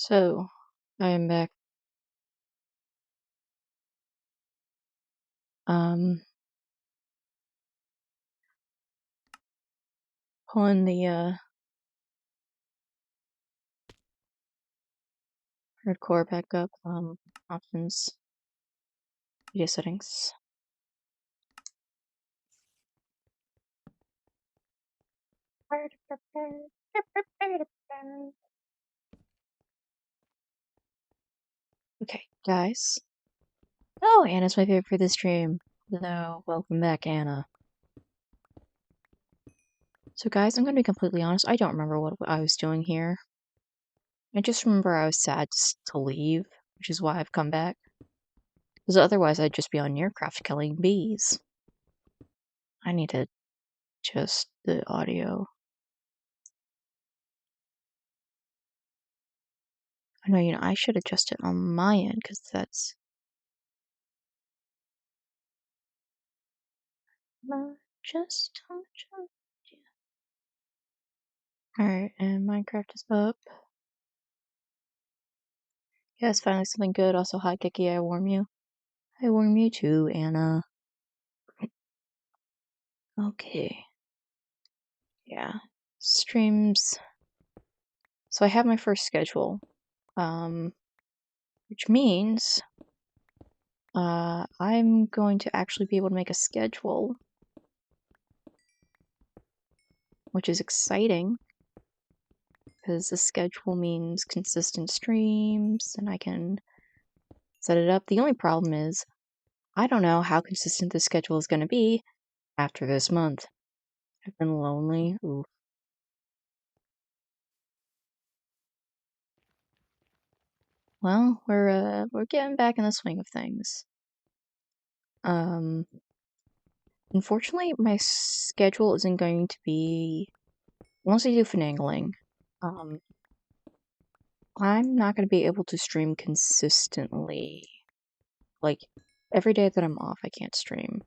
So, I am back. Pulling the hardcore back up. Options, video settings. Okay, guys. Oh, Anna's my favorite for this stream. Hello, welcome back, Anna. So, guys, I'm gonna be completely honest. I don't remember what I was doing here. I just remember I was sad to leave, which is why I've come back. Because otherwise, I'd just be on Nearcraft killing bees. I need to adjust the audio. I know, I should adjust it on my end because that's just how much. Alright, and Minecraft is up. Yes, finally something good. Also, hi Kiki, I warm you. I warm you too, Anna. Okay. Yeah. Streams. So I have my first schedule. Which means I'm going to actually be able to make a schedule. Which is exciting. Because the schedule means consistent streams and I can set it up. The only problem is I don't know how consistent the schedule is going to be after this month. I've been lonely. Ooh. Well, we're getting back in the swing of things. Unfortunately, my schedule isn't going to be once I do finagling. I'm not going to be able to stream consistently. Like every day that I'm off, I can't stream.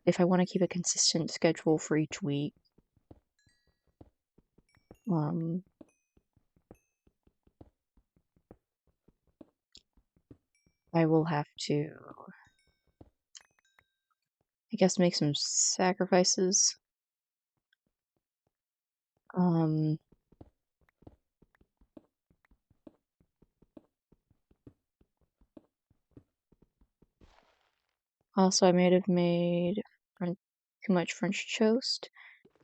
If I want to keep a consistent schedule for each week, I will have to, I guess, make some sacrifices. Also, I may have made too much French toast.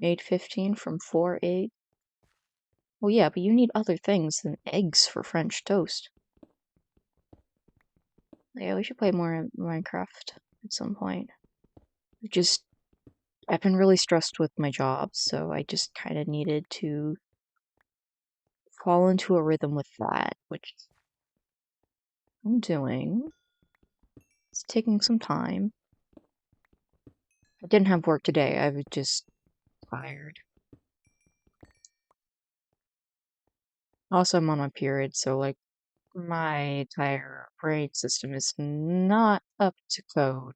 Made 15 from 4 eggs. Well, yeah, but you need other things than eggs for French toast. Yeah, we should play more Minecraft at some point. I've been really stressed with my job, so I just kind of needed to fall into a rhythm with that, which I'm doing. It's taking some time. I didn't have work today, I was just tired. Also, I'm on my period, so, like, my entire brain system is not up to code.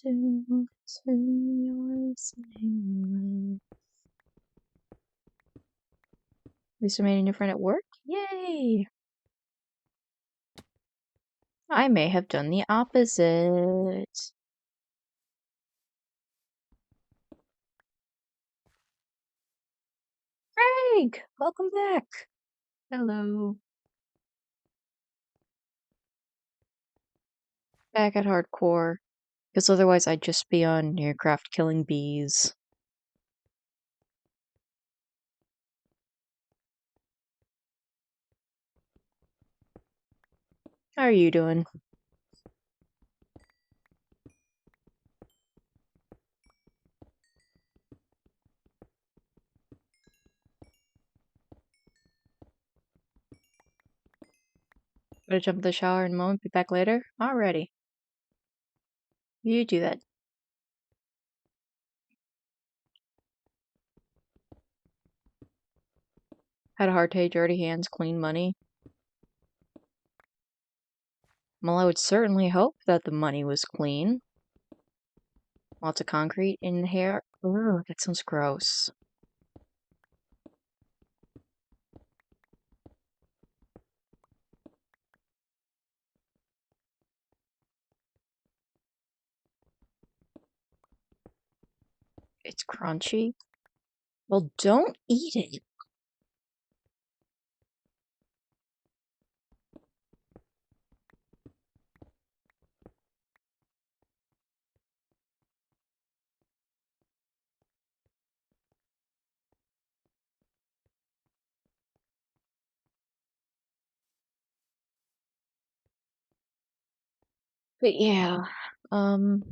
We still made a new friend at work? Yay! I may have done the opposite. Craig! Welcome back! Hello. Back at hardcore. Because otherwise I'd just be on Nearcraft killing bees. How are you doing? Gonna jump in the shower in a moment, be back later? Alrighty. You do that. Had a hard day, dirty hands, clean money. Well, I would certainly hope that the money was clean. Lots of concrete in the hair. Ugh, that sounds gross. It's crunchy. Well, don't eat it. But yeah, um,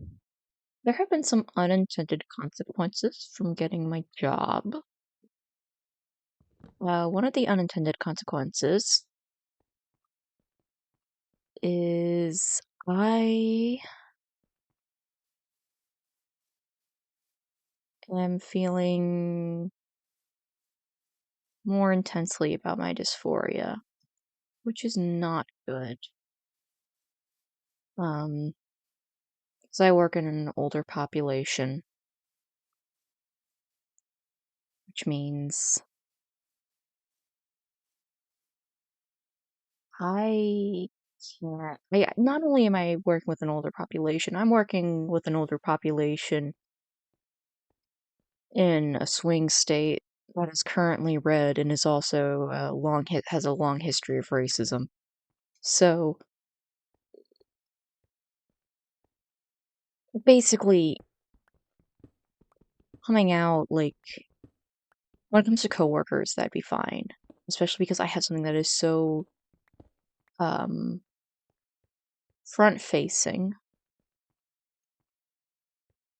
there have been some unintended consequences from getting my job. One of the unintended consequences is I am feeling more intensely about my dysphoria, which is not good. Um, 'Cause I work in an older population, which means I can't. Not only am I working with an older population, I'm working with an older population in a swing state that is currently red and is also has a long history of racism. So basically, coming out like when it comes to coworkers, that'd be fine, especially because I have something that is so um front facing.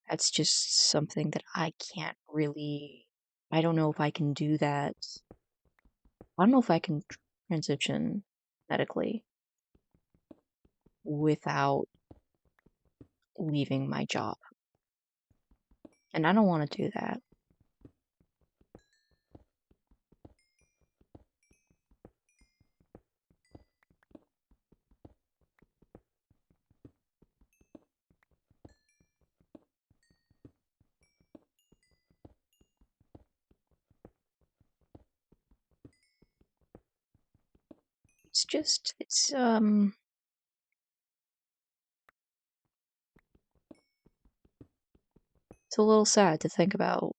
That's just something that I can't really. I don't know if I can do that. I don't know if I can transition medically without leaving my job. And I don't want to do that. It's a little sad to think about,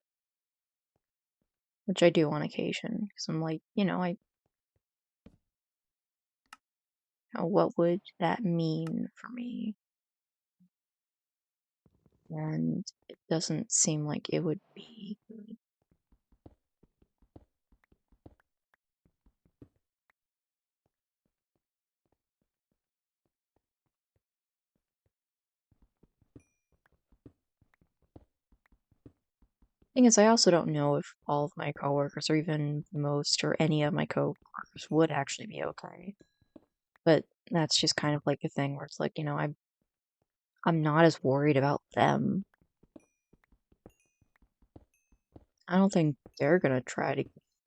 which I do on occasion, because I'm like, what would that mean for me? And it doesn't seem like it would be good. Thing is, I also don't know if all of my coworkers, or even most or any of my coworkers, would actually be okay. But that's just kind of like a thing where it's like, I'm not as worried about them. I don't think they're gonna try to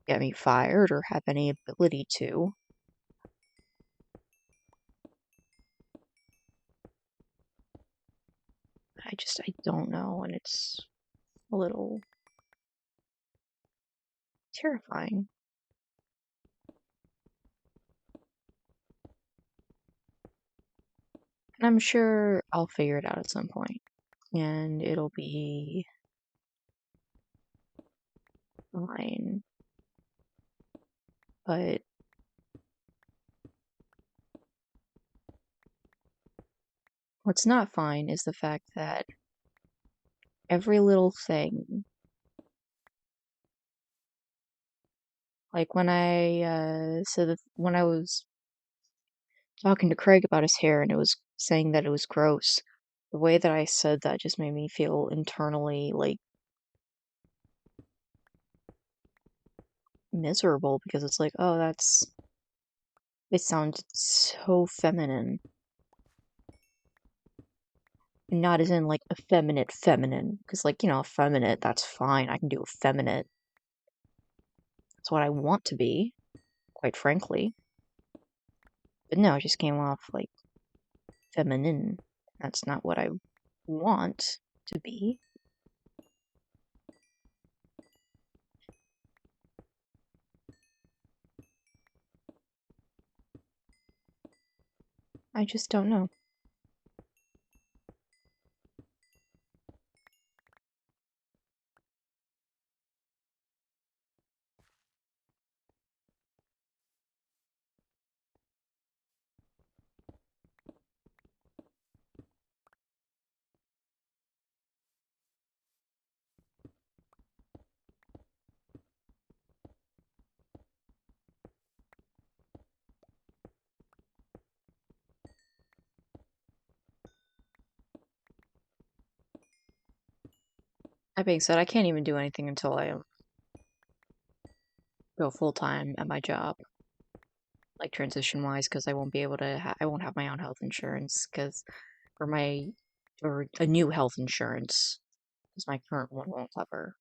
get me fired or have any ability to. I don't know, and it's a little terrifying. And I'm sure I'll figure it out at some point, and it'll be fine. But what's not fine is the fact that every little thing, like when I said that when I was talking to Craig about his hair and it was saying that it was gross, the way that I said that just made me feel internally like miserable because it's like, oh, it sounds so feminine. Not as in like effeminate feminine, because like, effeminate, that's fine. I can do effeminate. That's what I want to be, quite frankly. But no, it just came off like feminine. That's not what I want to be. I just don't know. That being said, I can't even do anything until I go full-time at my job, like transition-wise, because I won't be able to, I won't have my own health insurance, or a new health insurance, because my current one won't cover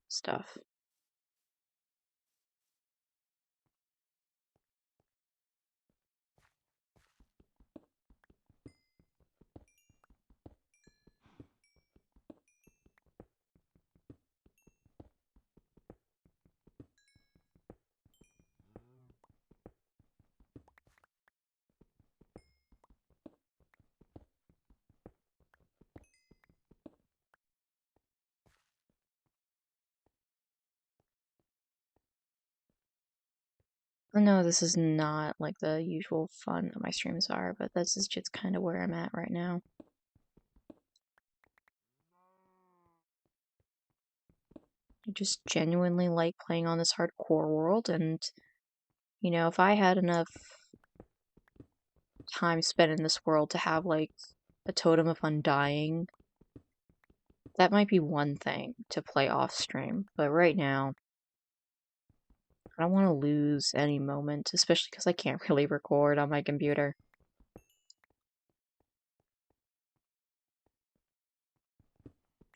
stuff. I know this is not like the usual fun that my streams are, but this is just kind of where I'm at right now. I just genuinely like playing on this hardcore world, and if I had enough time spent in this world to have like a totem of undying, that might be one thing to play off stream. But right now, I don't want to lose any moment, especially because I can't really record on my computer.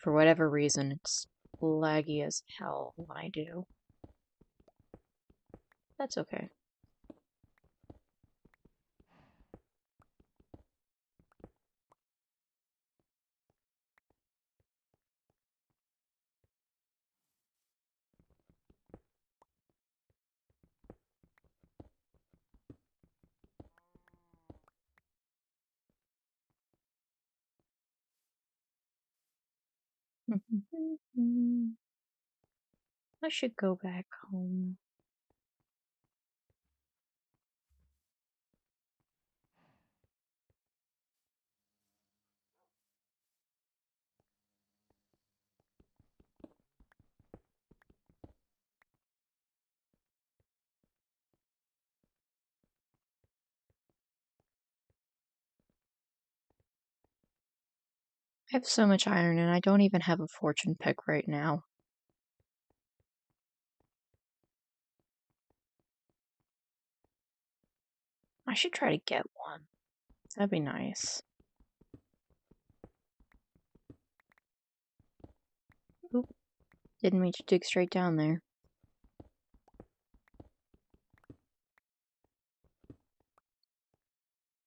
For whatever reason, it's laggy as hell when I do. That's okay. I should go back home. I have so much iron and I don't even have a fortune pick right now. I should try to get one. That'd be nice. Oop. Didn't mean to dig straight down there.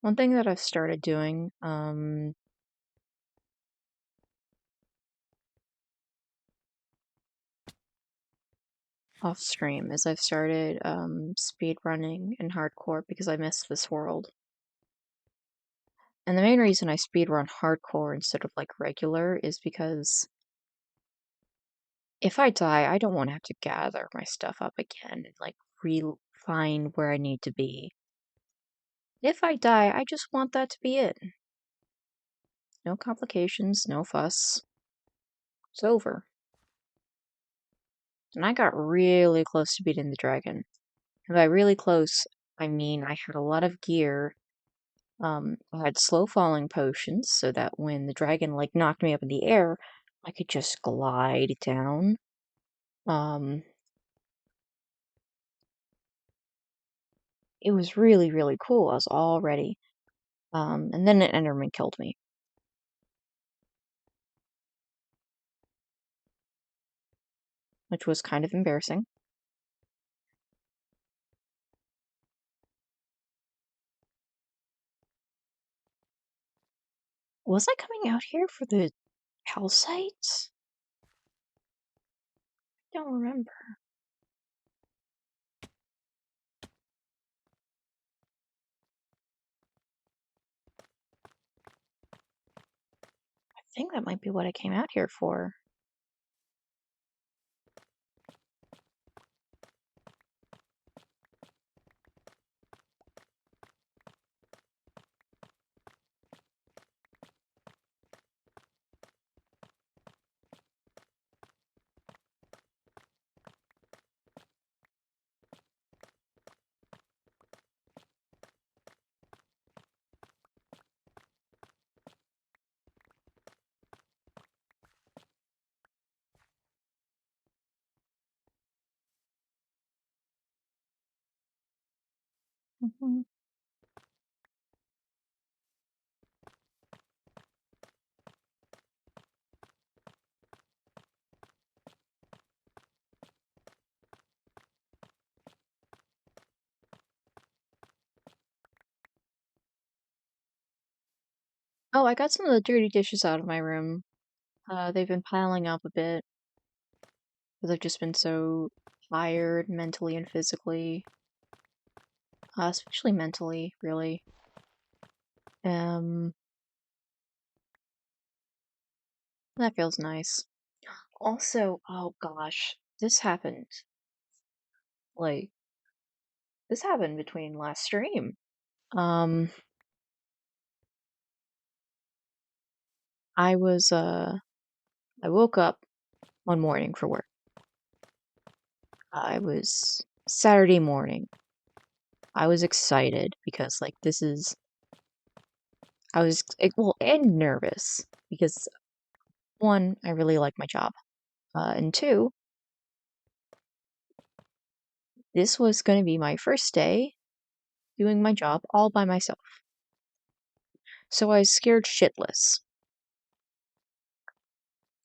One thing that I've started doing, off stream is I've started speed running in hardcore because I miss this world. And the main reason I speed run hardcore instead of like regular is because if I die, I don't want to have to gather my stuff up again and like find where I need to be. If I die, I just want that to be it. No complications, no fuss. It's over. And I got really close to beating the dragon. And by really close, I mean I had a lot of gear. I had slow falling potions so that when the dragon like knocked me up in the air, I could just glide down. It was really, really cool. I was all ready. And then an Enderman killed me. Which was kind of embarrassing. Was I coming out here for the calcite? I don't remember. I think that might be what I came out here for. Mhm. Oh, I got some of the dirty dishes out of my room. They've been piling up a bit because I've just been so tired mentally and physically. Especially mentally, really. Um, that feels nice. Also, oh gosh, like, this happened between last stream. Um, I was, I woke up one morning for work. I was Saturday morning. I was excited because, like, well, and nervous because one, I really like my job. And two, this was going to be my first day doing my job all by myself. So I was scared shitless.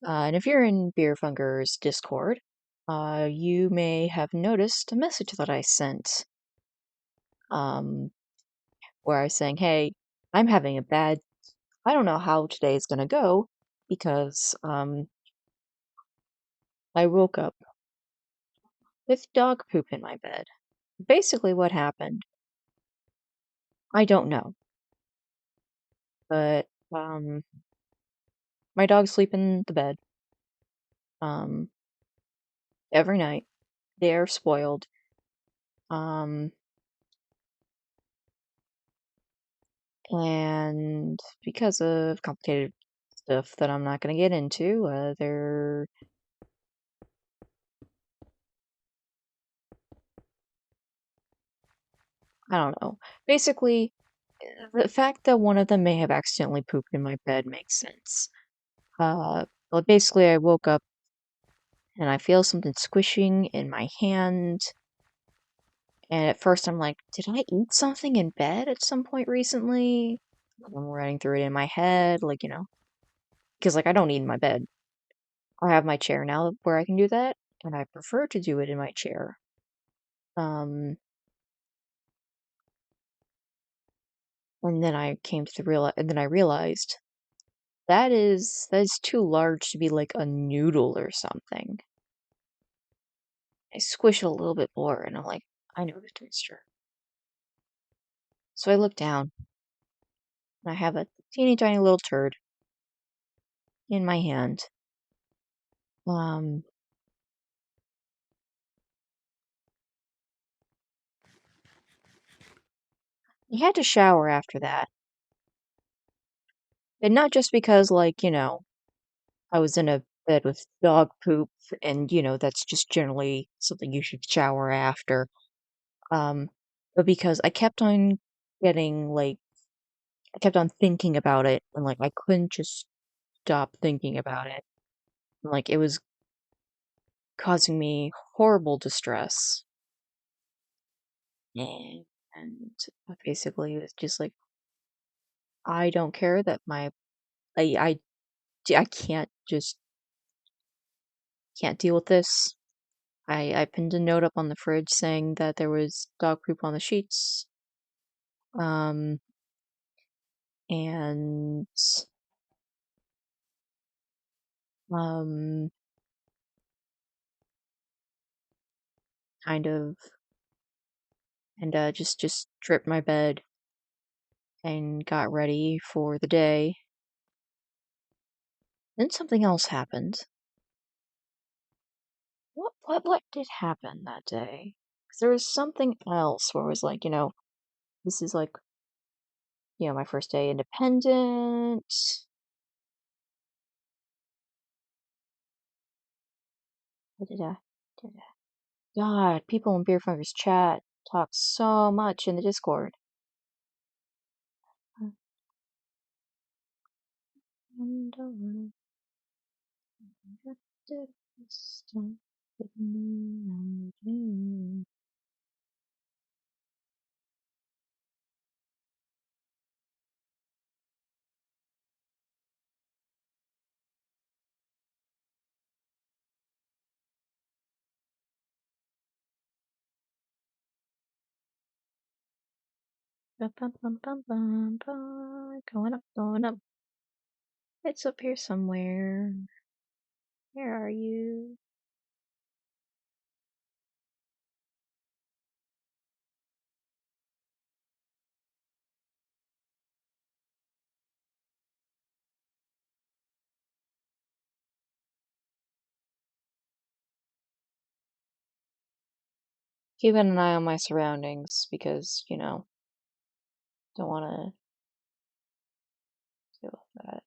And if you're in Beerfunger's Discord, you may have noticed a message that I sent, um, where I was saying, "Hey, I'm having a bad. I don't know how today is gonna go because I woke up with dog poop in my bed." Basically, what happened, I don't know, but my dogs sleep in the bed um every night. They're spoiled. Um, and because of complicated stuff that I'm not going to get into, I don't know. Basically, the fact that one of them may have accidentally pooped in my bed makes sense. Well, basically, I woke up and I feel something squishing in my hand. And at first, I'm like, did I eat something in bed at some point recently? I'm running through it in my head, like, because, like, I don't eat in my bed. I have my chair now where I can do that, and I prefer to do it in my chair. Um, and then I realized that is too large to be like a noodle or something. I squish it a little bit more, and I'm like, I know the texture. So I look down, and I have a teeny tiny little turd in my hand. Um, I had to shower after that, and not just because, like, I was in a bed with dog poop, and that's just generally something you should shower after. Um, but because getting like I kept on thinking about it, and like I couldn't just stop thinking about it. And, like it was causing me horrible distress. And basically it was just like I don't care that I I can't deal with this. I pinned a note up on the fridge saying that there was dog poop on the sheets. Um and Um, kind of, and just stripped my bed and got ready for the day. Then something else happened. What did happen that day? 'Cause there was something else where it was like, this is like, my first day independent. What did I? Did I? God, people in Beer Funkers chat talk so much in the Discord. Bum, bum, bum, bum, bum, bum. Going up, going up. It's up here somewhere. Where are you? Keeping an eye on my surroundings because, don't want to deal with that.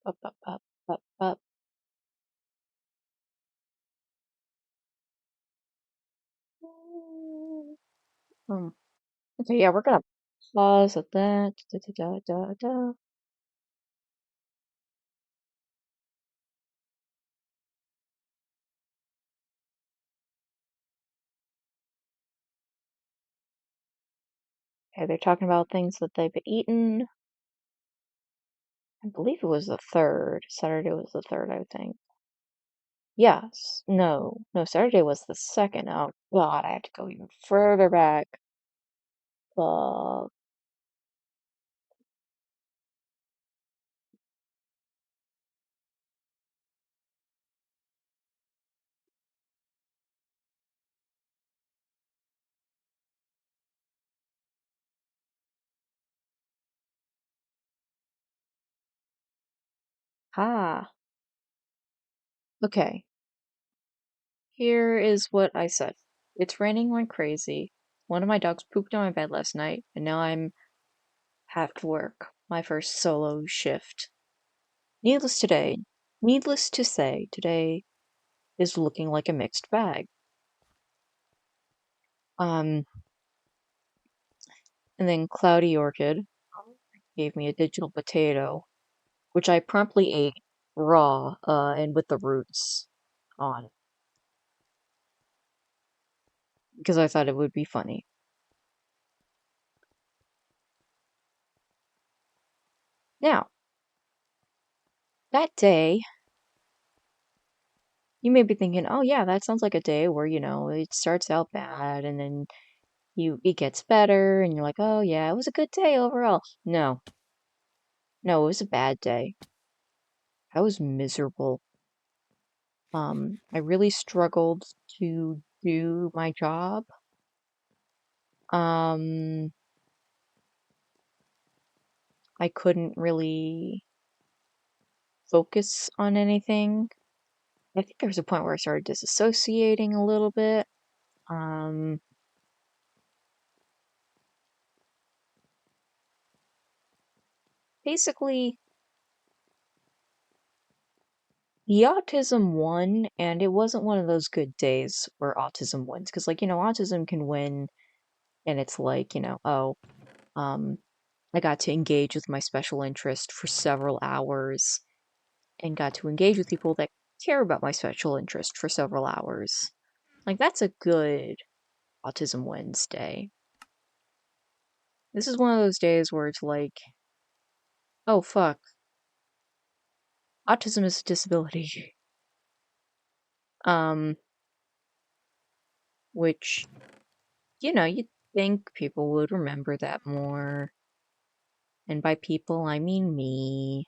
Up, up, up, up, up. Um, okay, yeah, we're gonna pause at that. Da, da, da, da, da. Okay, they're talking about things that they've eaten. I believe it was the third. Saturday was the third, I think. Yes. No. No, Saturday was the second. Oh, God, I have to go even further back. Uh, ha. Okay. Here is what I said. It's raining like crazy. One of my dogs pooped on my bed last night, and now I'm have to work my first solo shift. Needless today, Needless to say, today is looking like a mixed bag. Um, and then Cloudy Orchid gave me a digital potato, which I promptly ate raw, and with the roots on, because I thought it would be funny. Now, that day, you may be thinking, oh yeah, that sounds like a day where, it starts out bad and then it gets better and you're like, oh yeah, it was a good day overall. No, no, it was a bad day. I was miserable. I really struggled to do my job. Um, I couldn't really focus on anything. I think there was a point where I started disassociating a little bit. Um, Basically, the autism won, and it wasn't one of those good days where autism wins. Because, autism can win, and it's like, oh, um, I got to engage with my special interest for several hours and got to engage with people that care about my special interest for several hours. Like, that's a good Autism Wednesday. This is one of those days where it's like, oh, fuck, autism is a disability. Um, which, you'd think people would remember that more. And by people, I mean me.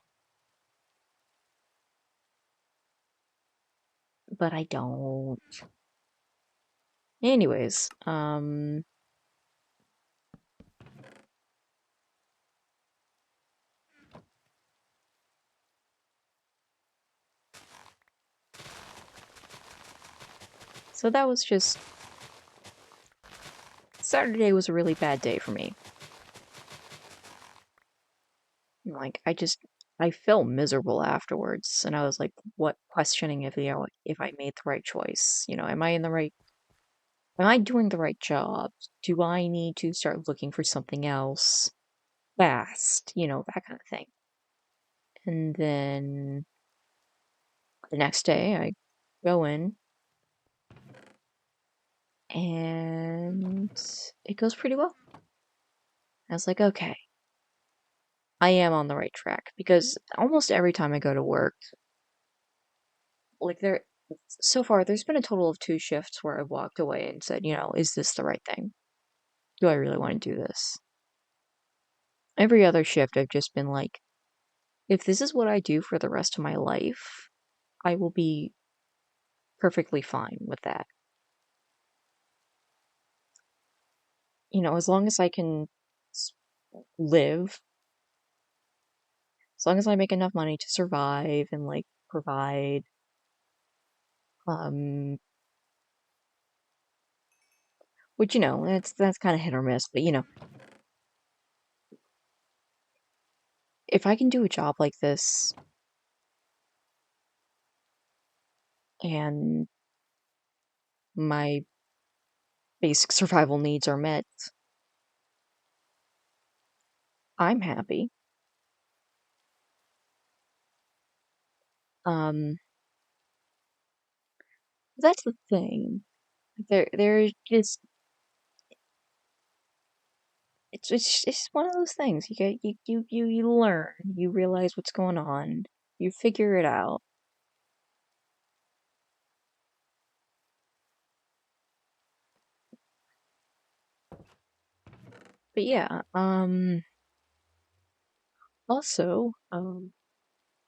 but I don't. Anyways, so that was just Saturday was a really bad day for me. Like I felt miserable afterwards, and I was like, what questioning if if I made the right choice. Am I doing the right job? Do I need to start looking for something else fast? That kind of thing. And then the next day I go in and it goes pretty well. I was like, okay, I am on the right track because almost every time I go to work, like so far there's been a total of 2 shifts where I've walked away and said, is this the right thing? Do I really want to do this? Every other shift I've just been like, if this is what I do for the rest of my life, I will be perfectly fine with that. As long as I can live, as long as I make enough money to survive and like provide, um, which that's kind of hit or miss, but if I can do a job like this and my basic survival needs are met, I'm happy. Um, that's the thing. There's just it's one of those things. You get you learn, you realize what's going on, you figure it out. But yeah, also,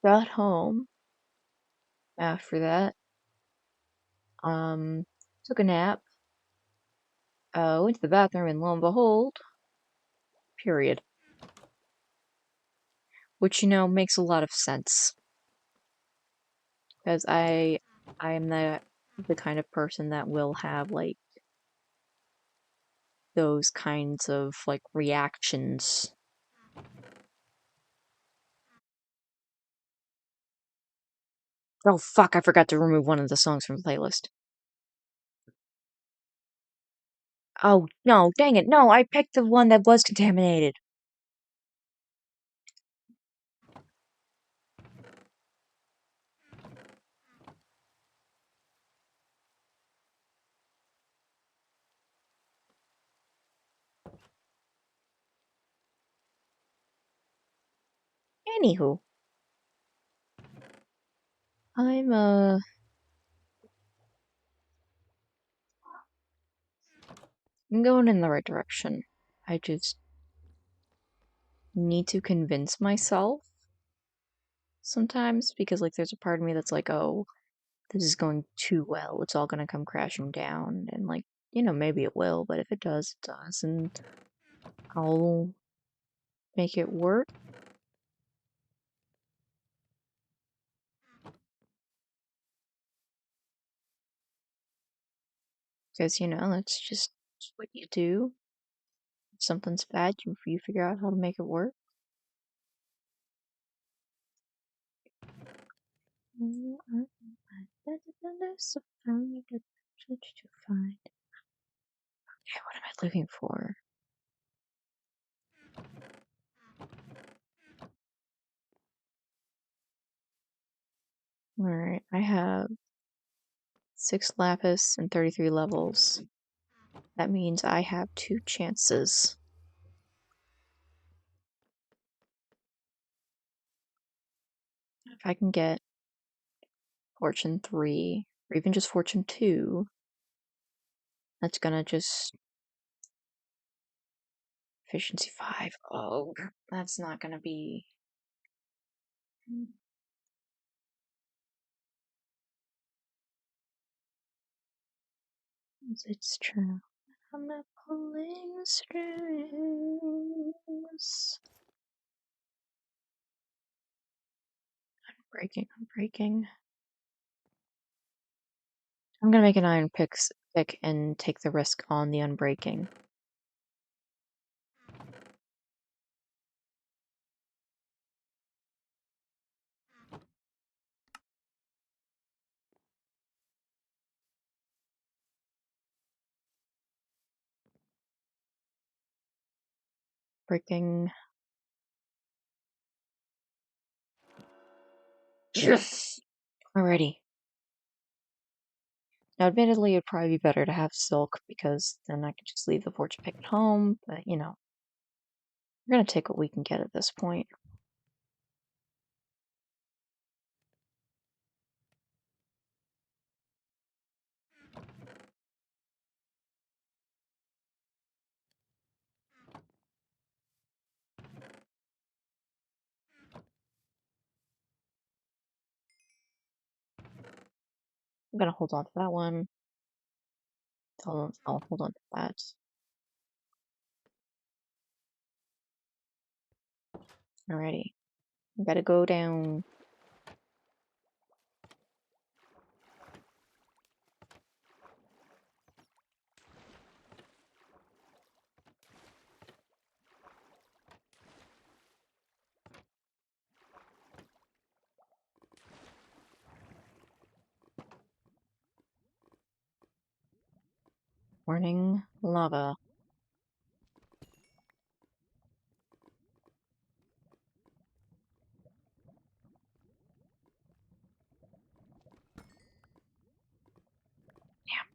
got home after that, um, took a nap, went to the bathroom, and lo and behold, period. Which makes a lot of sense because I'm the kind of person that will have like those kinds of like reactions. Oh fuck, I forgot to remove one of the songs from the playlist. Oh no, dang it. No, I picked the one that was contaminated. Anywho, I'm I'm going in the right direction. I just need to convince myself sometimes because like there's a part of me that's like, oh, this is going too well. It's all gonna come crashing down and like, maybe it will, but if it does, it does, and I'll make it work. Because that's just what you do. If something's bad, you figure out how to make it work. So find a to find. Okay, what am I looking for? Alright, I have 6 lapis and 33 levels. That means I have 2 chances. If I can get Fortune 3, or even just Fortune 2, that's gonna just... Efficiency 5. Oh, that's not gonna be... It's true. I'm not pulling strings. I'm breaking. I'm gonna make an iron pick and take the risk on the unbreaking. Breaking. Yes! Alrighty. Now, admittedly, it'd probably be better to have silk because then I could just leave the fortune pick at home, but you know, we're gonna take what we can get at this point. I'm gonna hold on to that one. I'll hold on to that. Alrighty. We gotta go down. Warning, lava. Damn.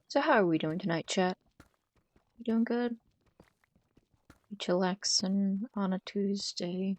So how are we doing tonight, chat? You doing good? You chillaxing on a Tuesday?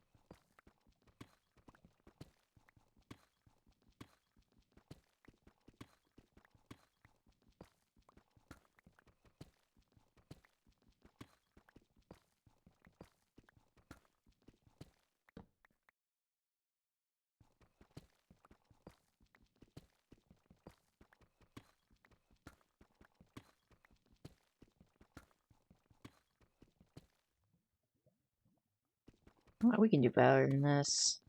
Well, we can do better than this.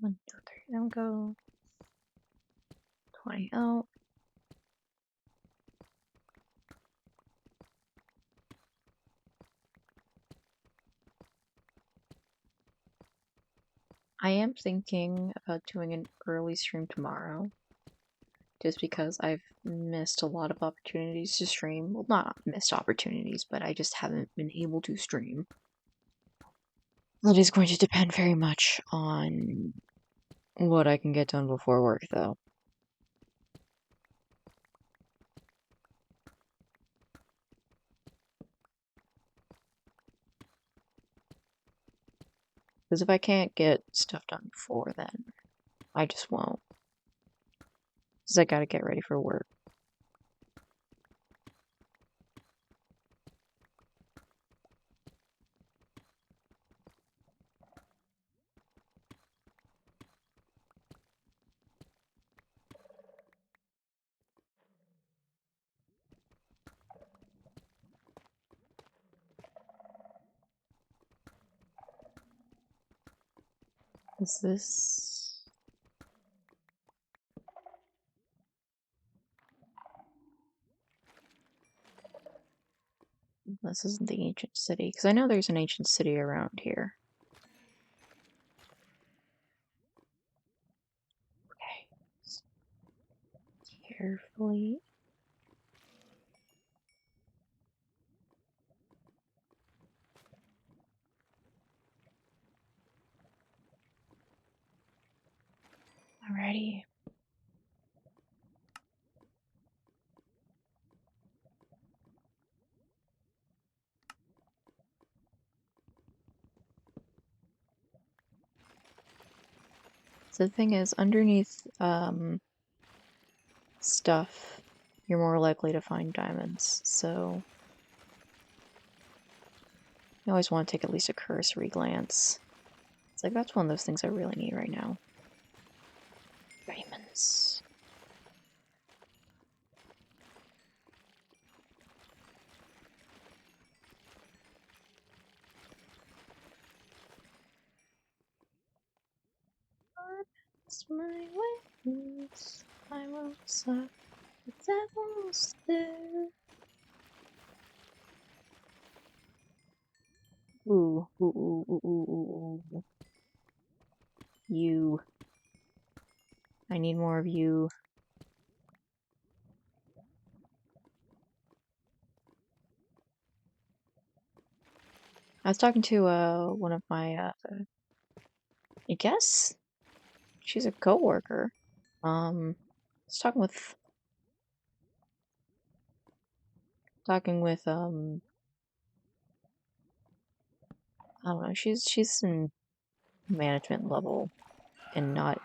One, two, three, then go. 20 out. I am thinking about doing an early stream tomorrow. Just because I've missed a lot of opportunities to stream. Well, not missed opportunities, but I just haven't been able to stream. That is going to depend very much on what I can get done before work, though. Because if I can't get stuff done before then, I just won't. Because I gotta get ready for work. Is this... This isn't the ancient city, because I know there's an ancient city around here. carefully. Alrighty. So the thing is, underneath stuff, you're more likely to find diamonds, so you always want to take at least a cursory glance. It's like, that's one of those things I really need right now. Diamonds. It's my wings, I will suck the devil's there. Ooh, ooh, ooh, ooh, ooh, ooh. You. I need more of you. I was talking to one of my I guess she's a coworker. I was talking with I don't know, she's in management level and not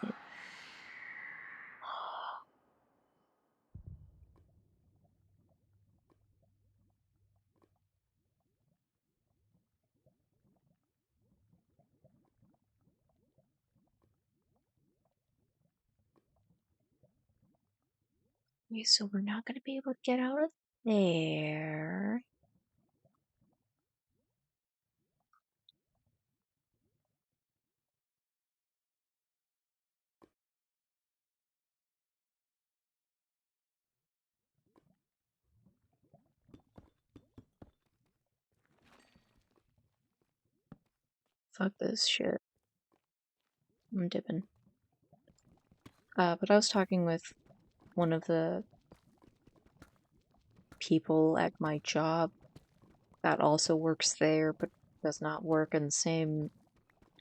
okay, so we're not gonna be able to get out of there. Fuck this shit. I'm dipping. But I was talking with one of the people at my job that also works there, but does not work in the same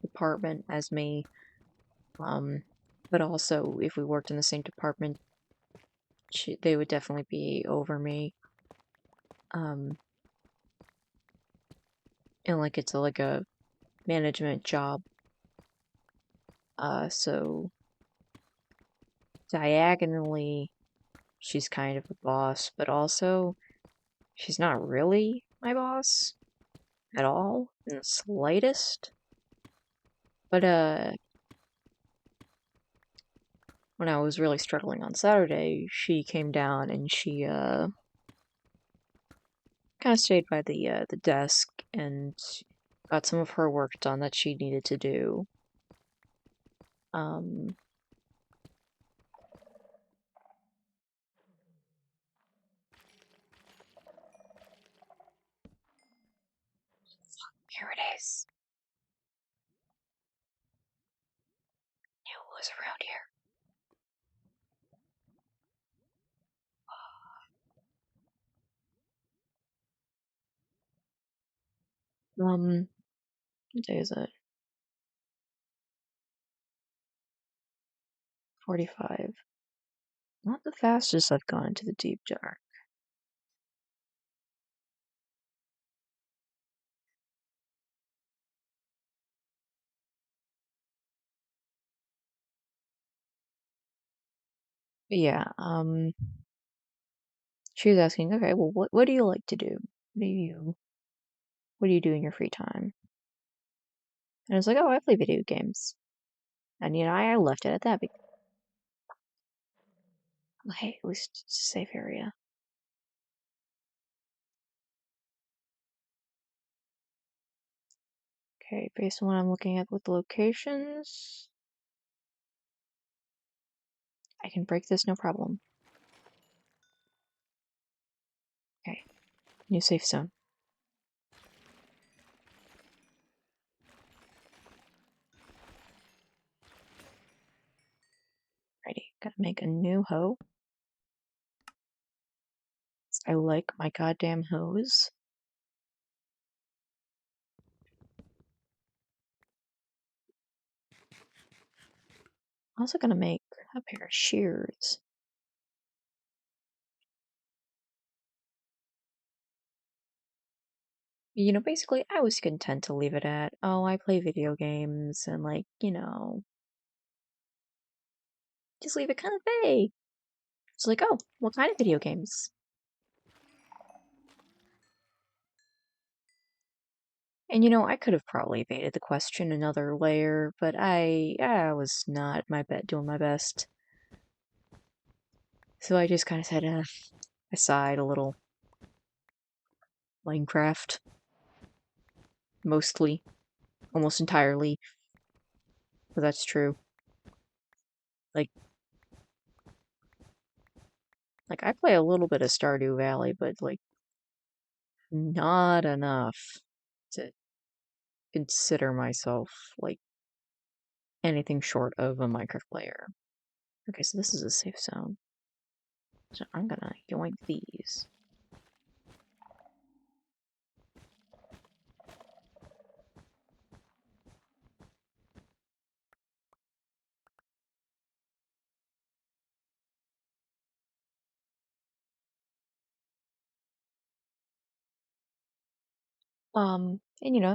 department as me. But also, if we worked in the same department, they would definitely be over me. And like it's like a management job. So diagonally, she's kind of a boss, but also she's not really my boss at all in the slightest. But when I was really struggling on Saturday, she came down and she kind of stayed by the desk and got some of her work done that she needed to do. Here it is. Knew it was around here. What day is it? 45. Not the fastest I've gone into the deep dark. But yeah, she was asking, okay, well, what do you like to do? What do you do in your free time? And I was like, oh, I play video games. And, I left it at that. Because, hey, at least it's a safe area. Okay, based on what I'm looking at with the locations, I can break this no problem. Okay, new safe zone. Righty, gotta make a new hoe. I like my goddamn hose. I'm also gonna make a pair of shears. Basically, I was content to leave it at, oh, I play video games, and just leave it kind of vague. It's like, oh, what kind of video games? And I could have probably evaded the question another layer, but I was not doing my best. So I just kind of said, aside a little. Minecraft. Mostly. Almost entirely. But that's true. Like, I play a little bit of Stardew Valley, but, not enough to consider myself, anything short of a Minecraft player. Okay, so this is a safe zone. So I'm gonna yoink these. And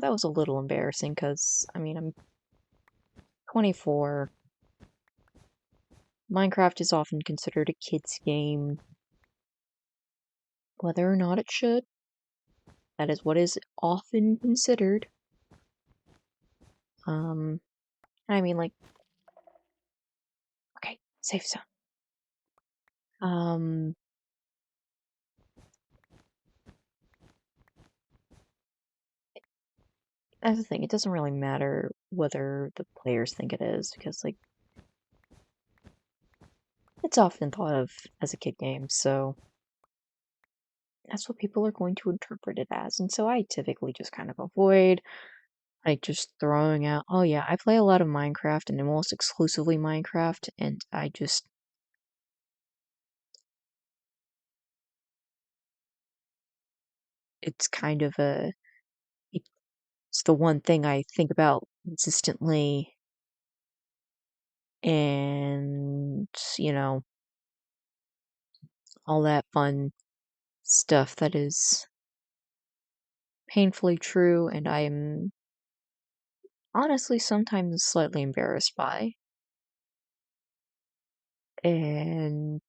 that was a little embarrassing because, I'm 24. Minecraft is often considered a kid's game. Whether or not it should, that is what is often considered. I mean, okay, safe zone. That's the thing, it doesn't really matter whether the players think it is, because, it's often thought of as a kid game, so that's what people are going to interpret it as, and so I typically just kind of avoid, just throwing out, oh yeah, I play a lot of Minecraft, and almost exclusively Minecraft, and it's kind of it's the one thing I think about consistently, and, you know, all that fun stuff that is painfully true, and I am honestly sometimes slightly embarrassed by. And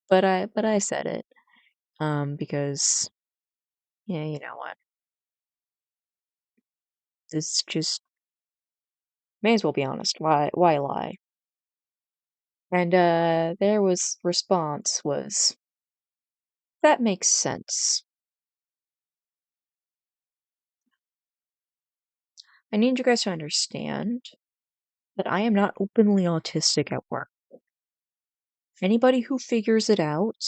but I said it, because yeah, you know what? This just may as well be honest. Why lie? And there was response was, that makes sense. I need you guys to understand that I am not openly autistic at work. Anybody who figures it out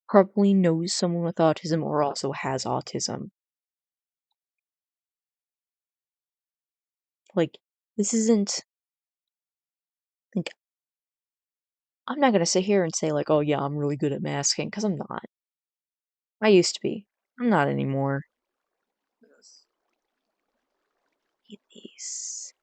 probably knows someone with autism or also has autism. Like, this isn't, like, I'm not gonna sit here and say, oh yeah, I'm really good at masking, because I'm not. I used to be. I'm not anymore. Eat these.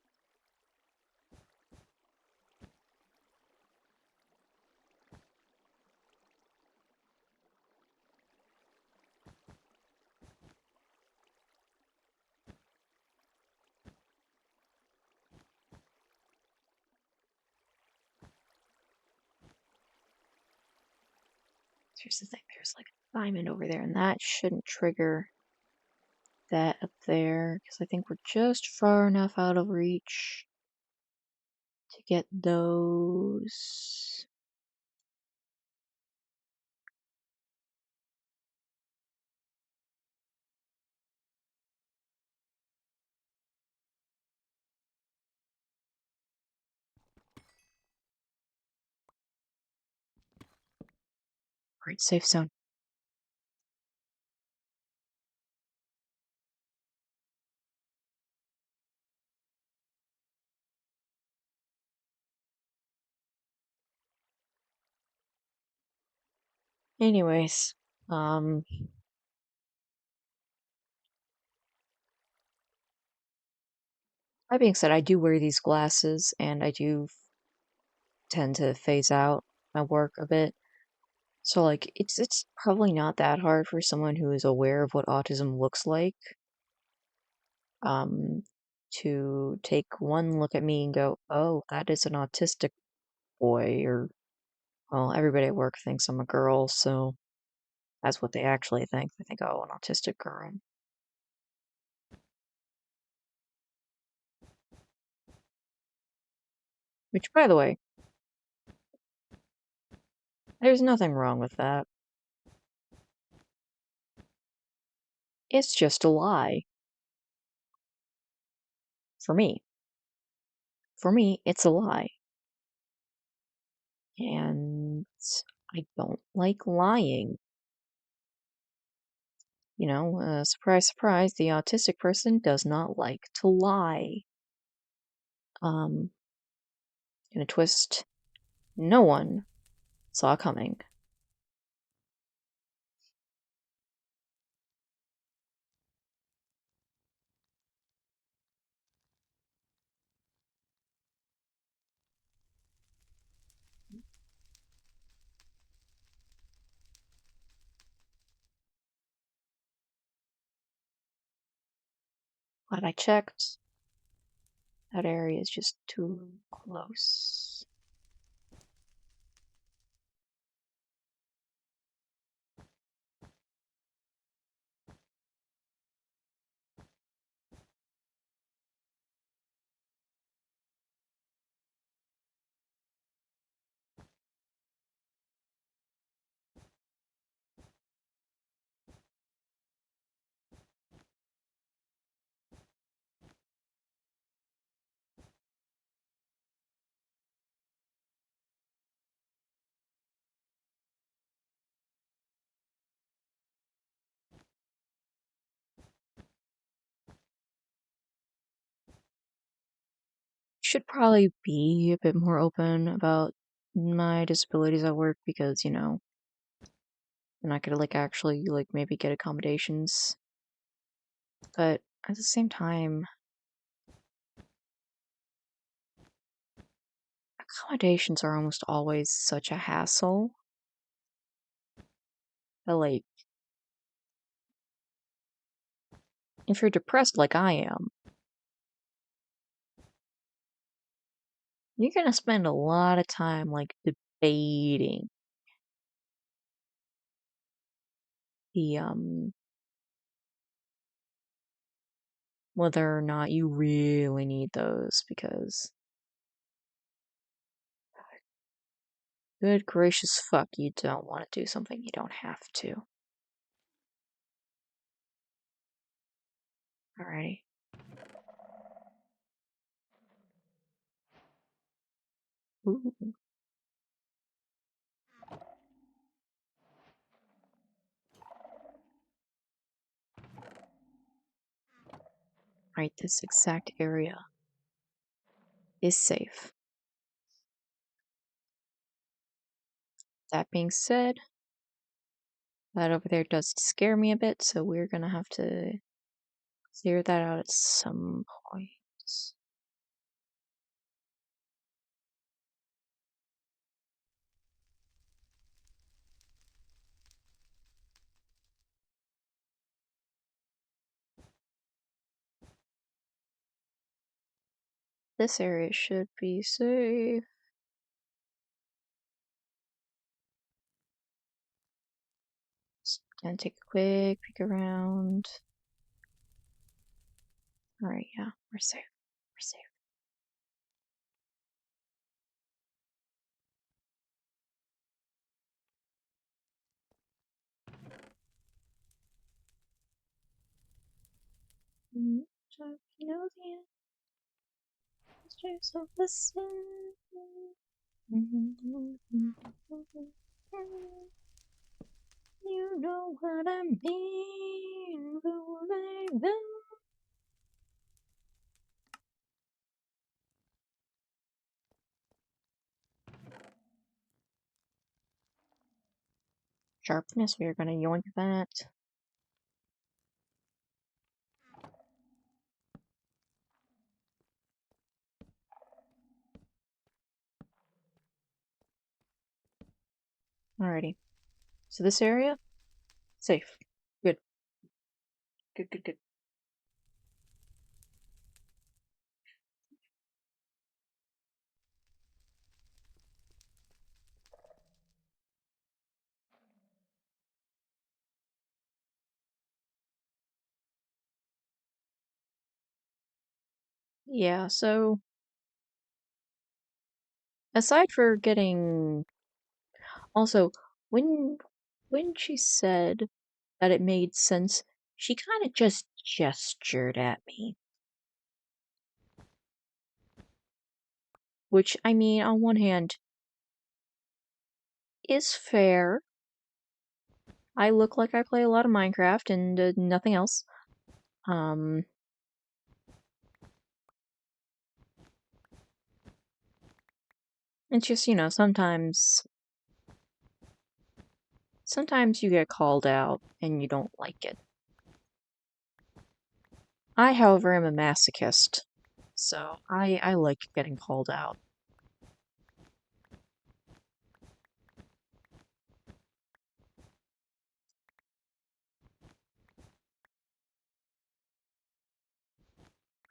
Here's the thing, there's a diamond over there, and that shouldn't trigger that up there, because I think we're just far enough out of reach to get those. Great, safe zone. Anyways, Um, that being said, I do wear these glasses, and I do tend to phase out my work a bit. So like it's probably not that hard for someone who is aware of what autism looks like, um, to take one look at me and go, "Oh, that is an autistic boy," or well, everybody at work thinks I'm a girl, so that's what they actually think. They think, "Oh, an autistic girl." Which, by the way, there's nothing wrong with that. It's just a lie. For me. For me, it's a lie. And I don't like lying. You know, surprise, surprise, the autistic person does not like to lie. Um, in a twist no one saw coming. Glad I checked. That area is just too close. Should probably be a bit more open about my disabilities at work because, you know, I'm not gonna like actually like maybe get accommodations. But at the same time, accommodations are almost always such a hassle. That, like, if you're depressed like I am, you're gonna spend a lot of time like debating the whether or not you really need those because good gracious fuck, you don't want to do something you don't have to. Alrighty. Ooh. Right, this exact area is safe. That being said, that over there does scare me a bit, so we're gonna have to clear that out at some point. This area should be safe. Just gonna take a quick peek around. Alright, yeah, we're safe. We're safe. So, you know the answers of the sin. You know what I mean, but Sharpness, we are gonna yoink that. Alrighty. So this area? Safe. Good. Good, good, good. Yeah, so aside for getting also when when she said that it made sense, she kind of just gestured at me. Which, I mean, on one hand, is fair. I look like I play a lot of Minecraft and nothing else. Um, it's just, sometimes you get called out and you don't like it. I, however, am a masochist, so I like getting called out.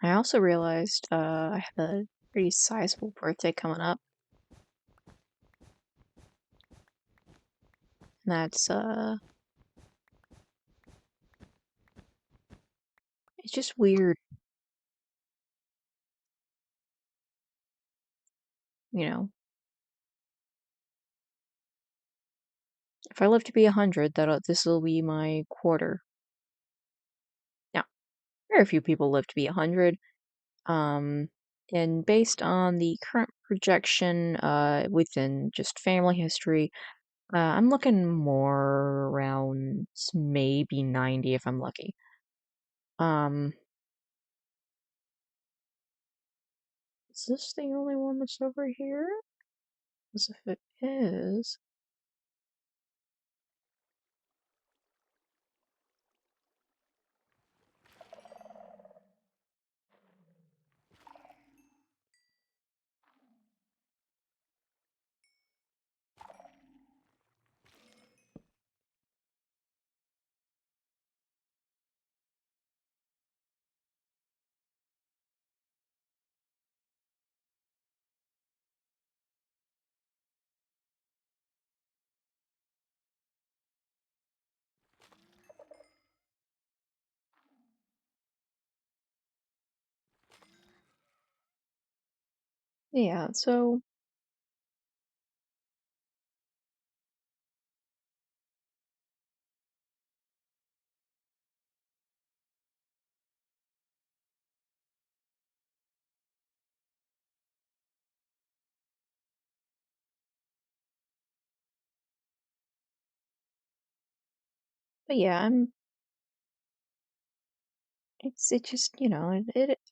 I also realized I have a pretty sizable birthday coming up. That's it's just weird, you know. If I live to be 100, this will be my quarter. Now, very few people live to be 100. Um, and based on the current projection, within just family history, I'm looking more around maybe 90 if I'm lucky. Um, is this the only one that's over here? Because if it is, yeah, so but yeah, it just,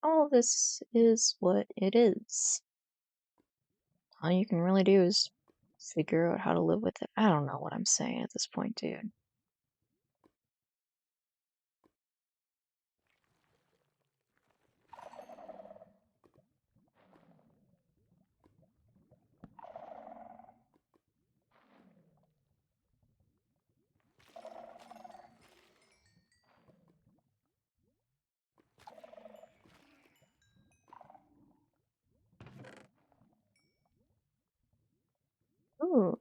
all this is what it is. All you can really do is figure out how to live with it. I don't know what I'm saying at this point, dude. Ooh,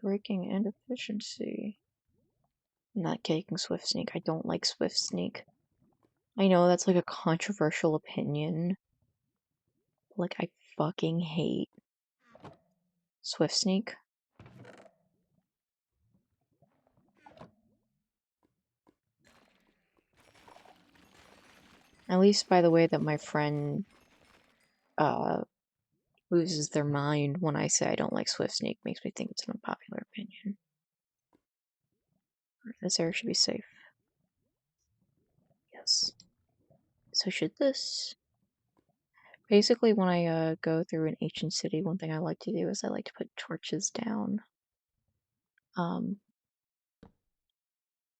breaking and efficiency. Not taking Swift Sneak. I don't like Swift Sneak. I know that's like a controversial opinion. Like, I fucking hate Swift Sneak. At least by the way that my friend uh loses their mind when I say I don't like Swift Sneak makes me think it's an unpopular opinion. This area should be safe. Yes. So should this... Basically, when I go through an ancient city, one thing I like to do is I like to put torches down. in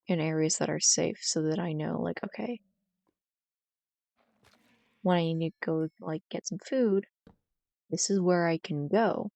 areas that are safe so that I know, like, okay, when I need to go, like, get some food, this is where I can go.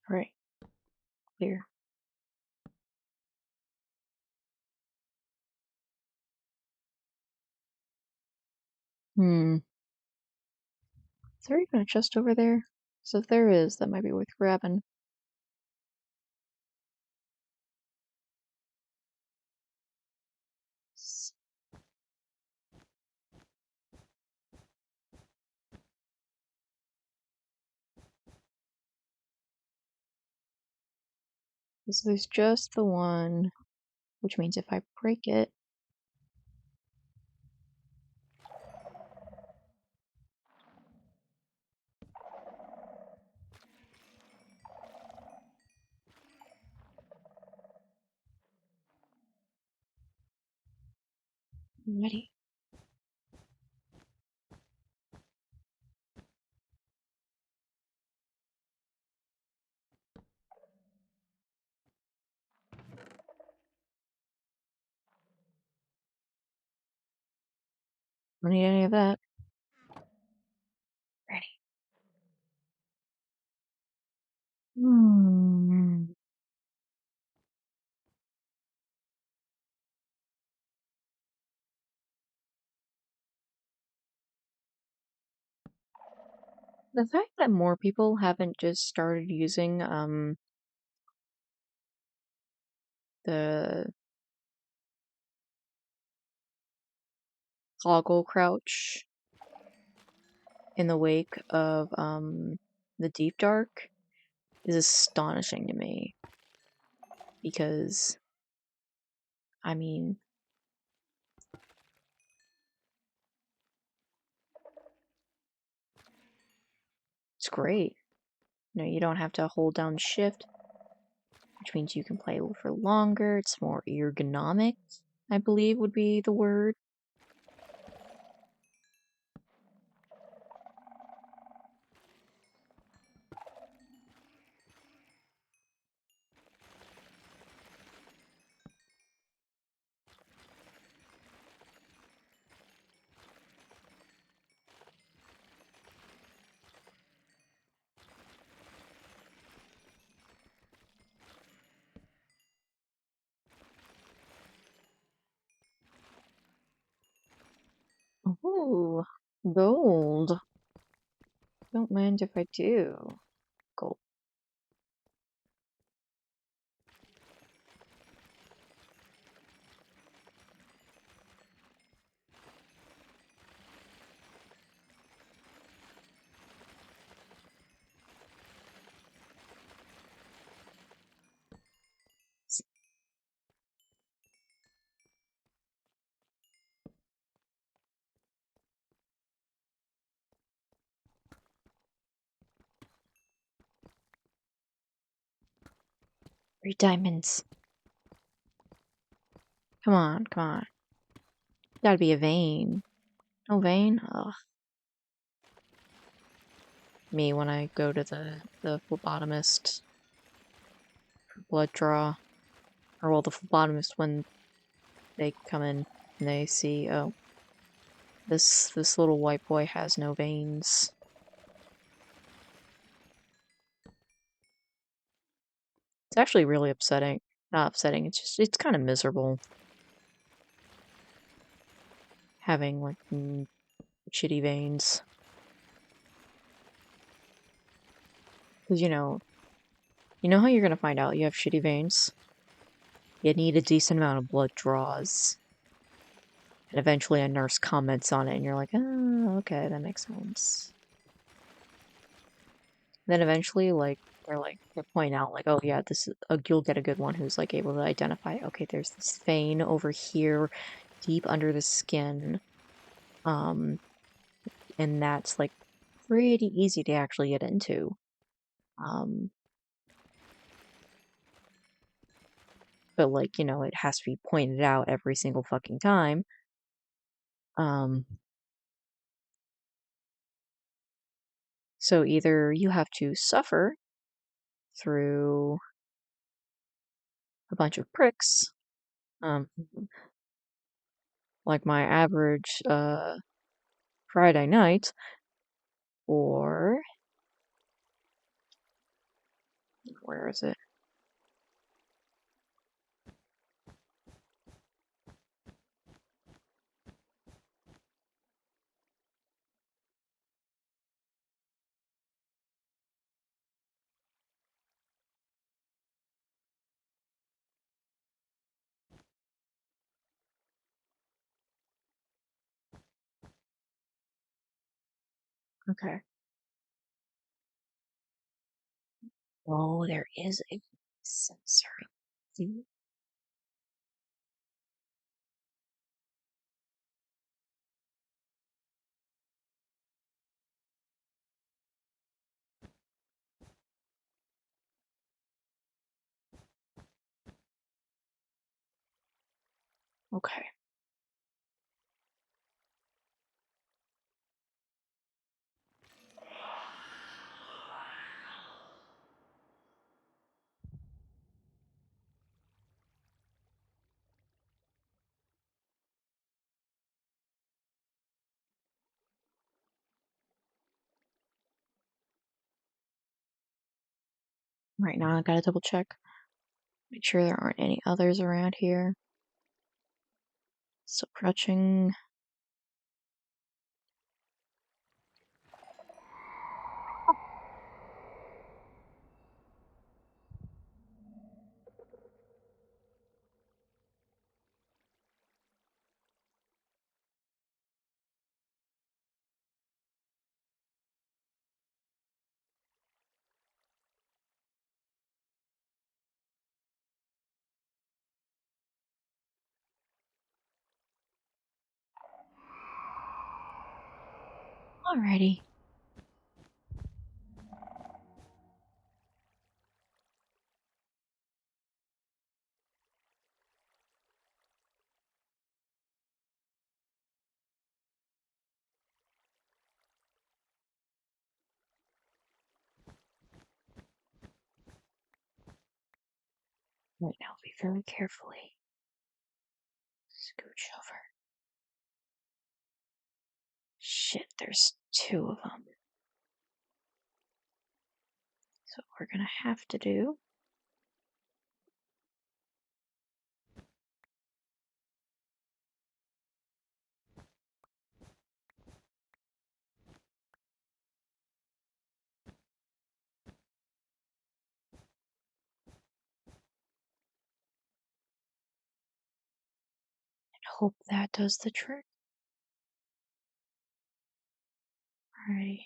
Alright, clear. Is there even a chest over there? So if there is, that might be worth grabbing. So there's just the one, which means if I break it, I'm ready. Don't need any of that. Ready. Hmm. The fact that more people haven't just started using the toggle crouch in the wake of the deep dark is astonishing to me. Because I mean, it's great. You know, you don't have to hold down shift, which means you can play for longer. It's more ergonomic, I believe would be the word. Ooh, gold. Don't mind if I do. Gold. Three diamonds. Come on, come on. Gotta be a vein. No vein? Ugh. Me when I go to the phlebotomist for blood draw. Or well, the phlebotomist when they come in and they see, oh, this little white boy has no veins. It's actually really upsetting. Not upsetting, it's just, it's kind of miserable. Having, like, shitty veins. Because, you know how you're gonna find out you have shitty veins? You need a decent amount of blood draws. And eventually a nurse comments on it and you're like, oh, okay, that makes sense. Then eventually, like, they point out, like, oh yeah, this is you'll get a good one who's like able to identify, okay, there's this vein over here, deep under the skin, um, and that's like pretty easy to actually get into. Um, but like, it has to be pointed out every single fucking time. Um, so either you have to suffer through a bunch of pricks, um, like my average Friday night, or where is it? Okay. Oh, there is a sensor. See? Okay. Right now, I gotta double check. Make sure there aren't any others around here. Still crouching. Alrighty. Right now, be very carefully. Scooch over. Shit, there's two of them. So what we're gonna have to do. And hope that does the trick. Alrighty.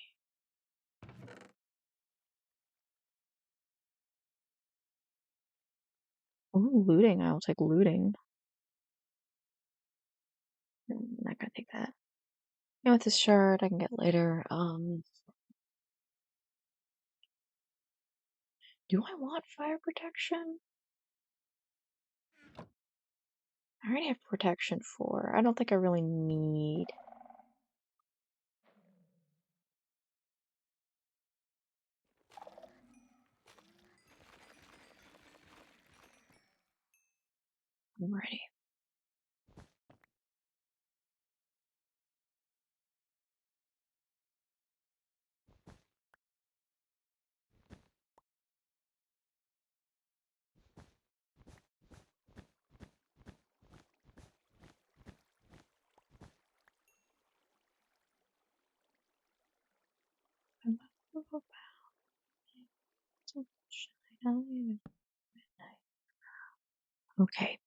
Ooh, looting. I'll take looting. I'm not gonna take that. And with this shard, I can get later. Do I want fire protection? I already have protection 4. I don't think I really need. I'm ready. Okay.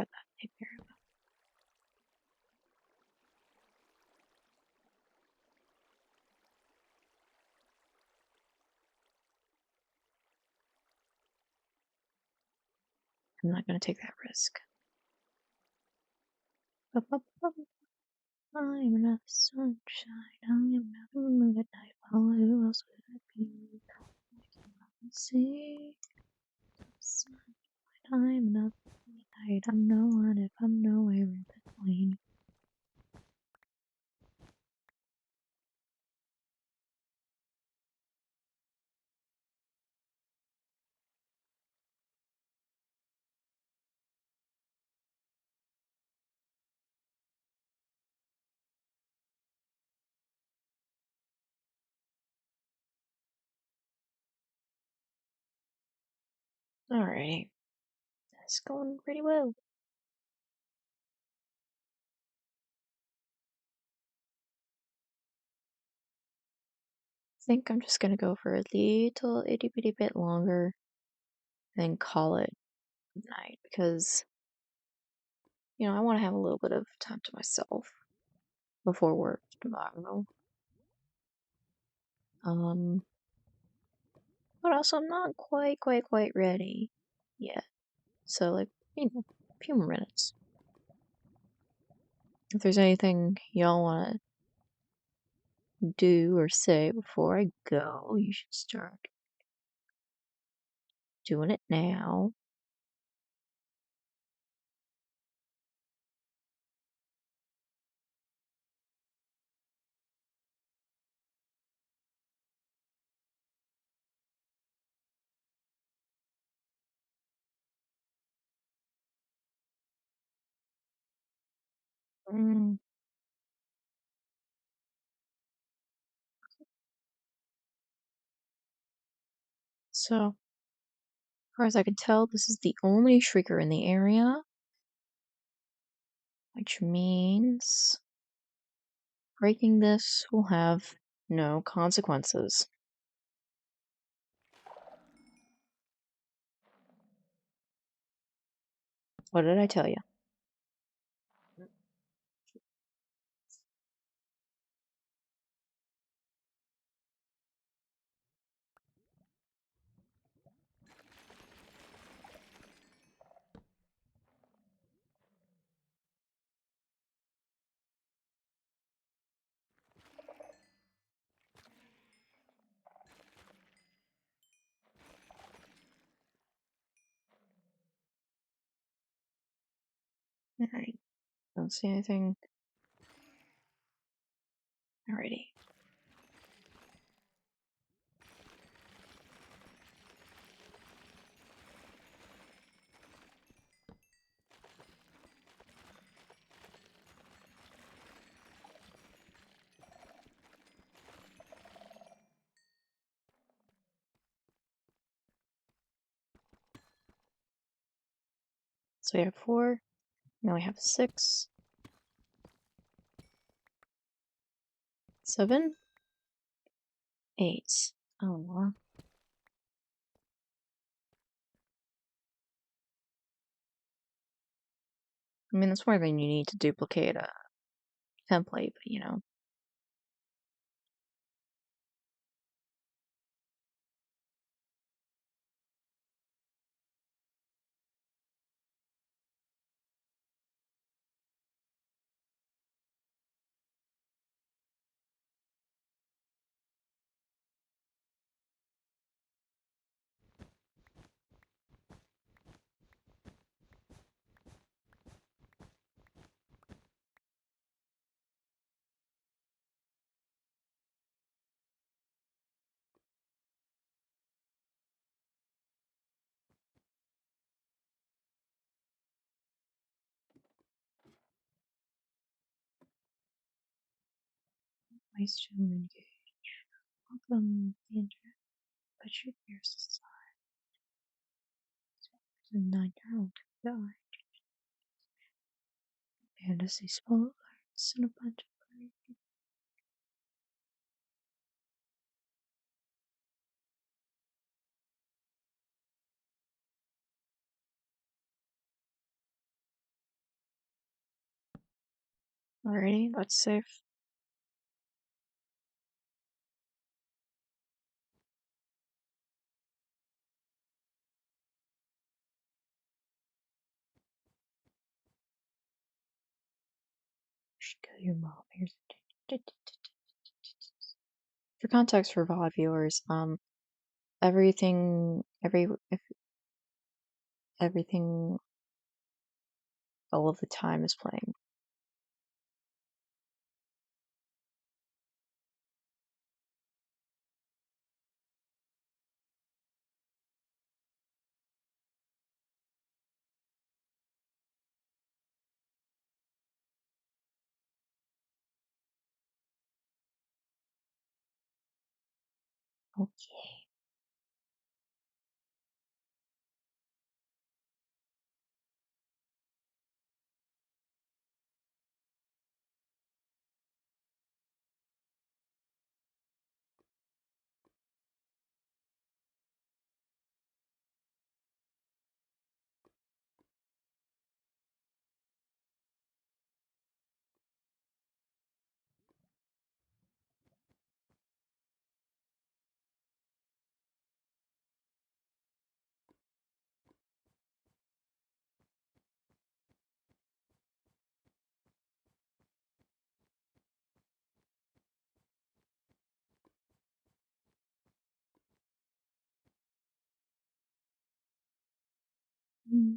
Got that taken care of. I'm not gonna take that risk. I'm enough sunshine. I'm enough moon at night. Well, who else would it be? See, I'm enough night. I'm no one if I'm nowhere in between. Alrighty. That's going pretty well. I think I'm just gonna go for a little itty bitty bit longer, then call it night because, I want to have a little bit of time to myself before work tomorrow. But also I'm not quite ready yet. So, like, a few more minutes. If there's anything y'all want to do or say before I go, you should start doing it now. Mm. So, as far as I can tell, this is the only shrieker in the area, which means breaking this will have no consequences. What did I tell you? Alright, don't see anything. Alrighty. So we have 4, now we have 6, 7, 8. Oh, wow. I mean, that's more than you need to duplicate a template, but. Nice to engage. Welcome the internet, but your ears aside. The 9-year-old who died. Fantasy spoilers and a bunch of crazy. Alrighty, that's safe. Should kill your mom. Here's for context for VOD viewers, everything, everything all of the time is playing. Okay.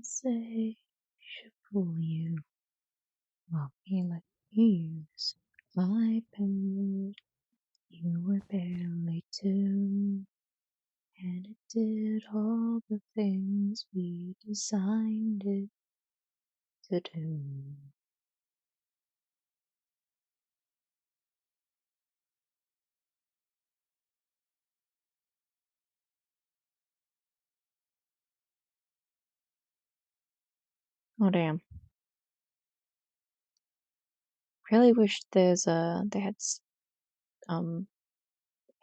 Say should fool you. Well, me like you use my pen. You were barely two, and it did all the things we designed it to do. Oh damn! Really wish they had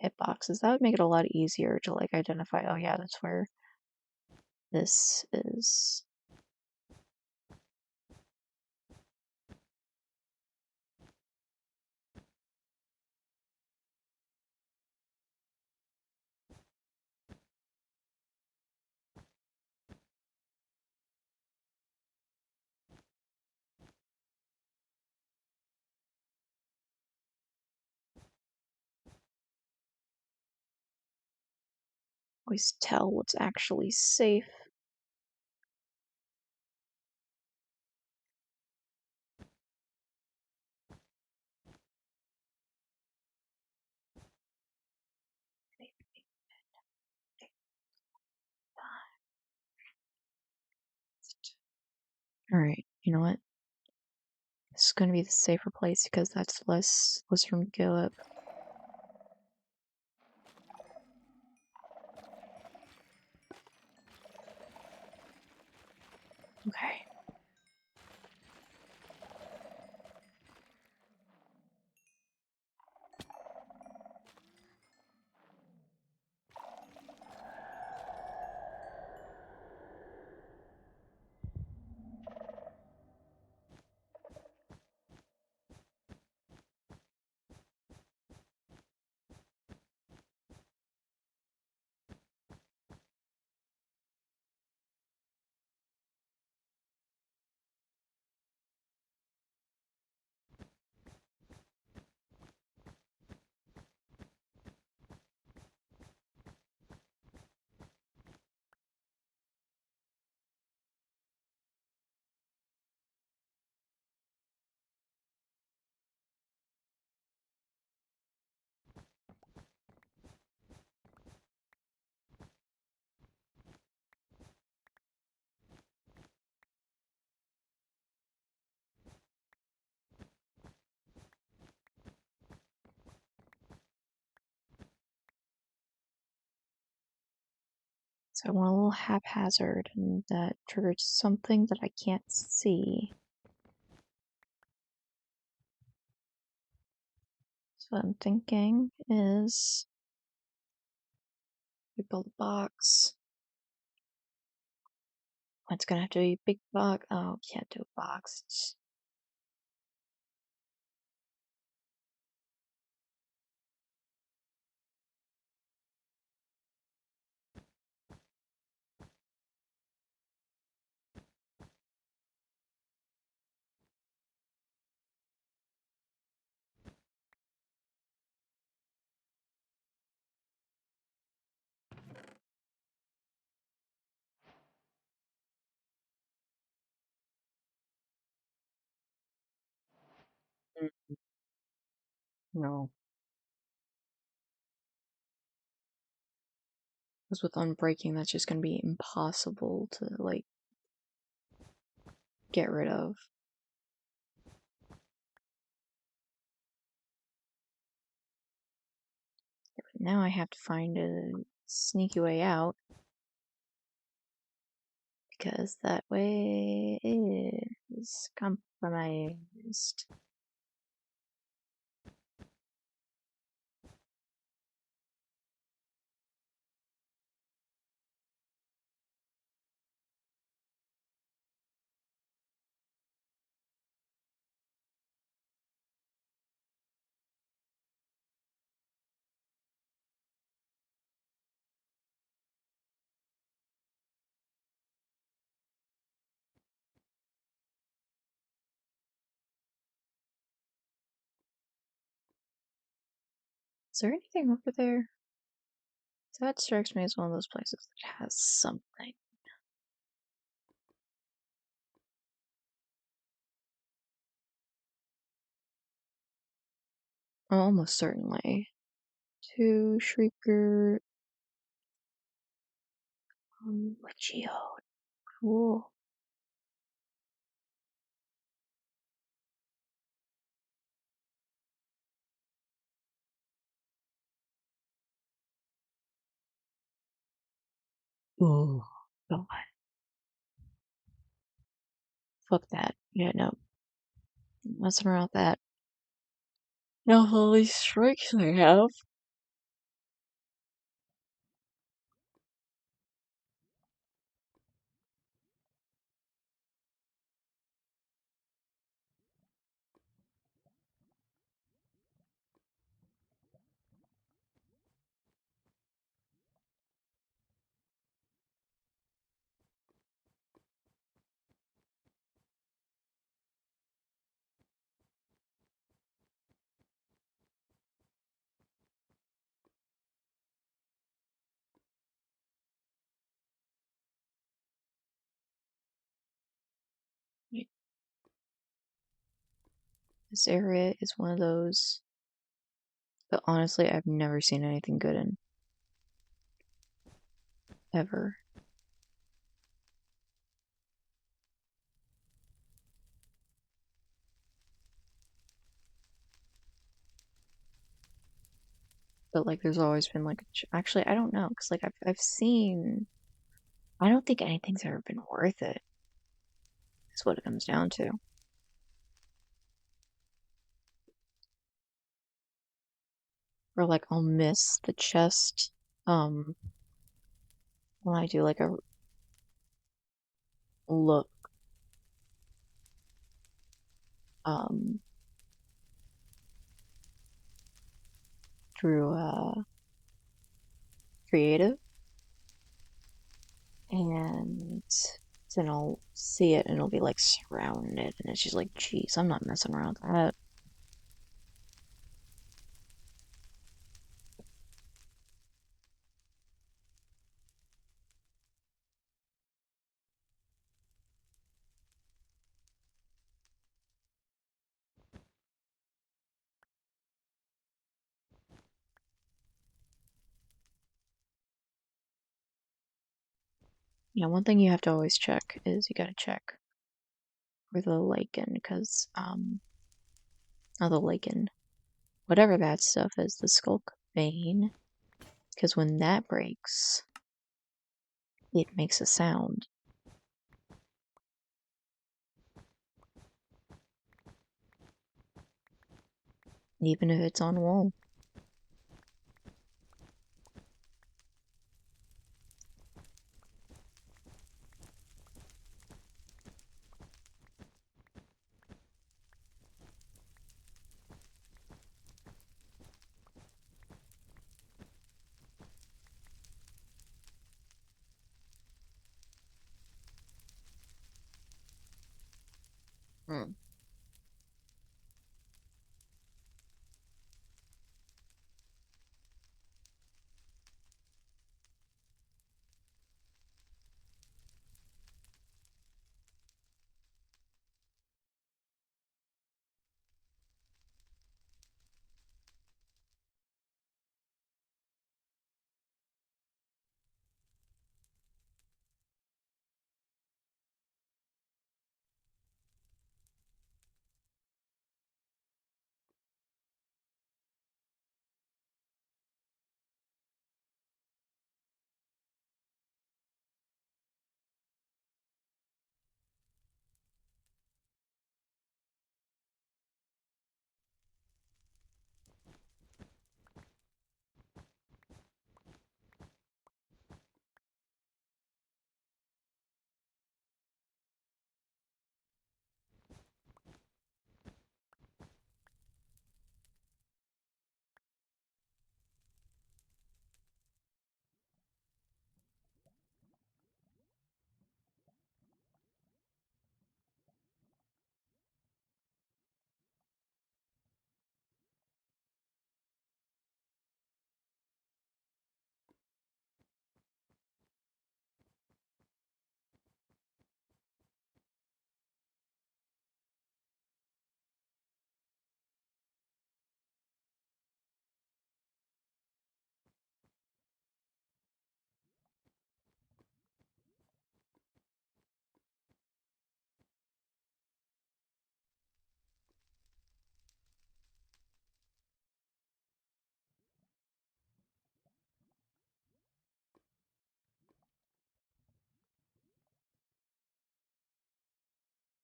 hitboxes. That would make it a lot easier to like identify. Oh yeah, that's where this is. Always tell what's actually safe. All right, you know what? This is going to be the safer place because that's less room to go up. Okay. So I went a little haphazard, and that triggered something that I can't see. So what I'm thinking is we build a box. It's gonna have to be a big box. Oh, can't do a box. Mm, no. Because with unbreaking, that's just gonna be impossible to, like, get rid of. But now I have to find a sneaky way out. Because that way is compromised. Is there anything over there? That strikes me as one of those places that has something. Almost certainly. Two Shrieker. Legio. Cool. Oh, God. Fuck that. Yeah, no. Messing around with that. Now all these strikes I have. This area is one of those that honestly I've never seen anything good in. Ever. But like there's always been like actually I don't know because like I've seen I don't think anything's ever been worth it. Is what it comes down to. Or like I'll miss the chest when I do like a look um through creative and then I'll see it and it'll be like surrounded and it's just like geez I'm not messing around with that. Yeah, one thing you have to always check is you gotta check for the lichen because not the lichen whatever that stuff is the skulk vein because when that breaks it makes a sound even if it's on wool. Hmm.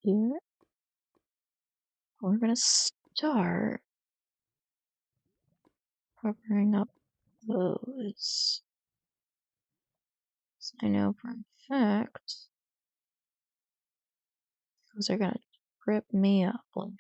here. We're gonna start covering up those. So I know for a fact those are gonna trip me up later.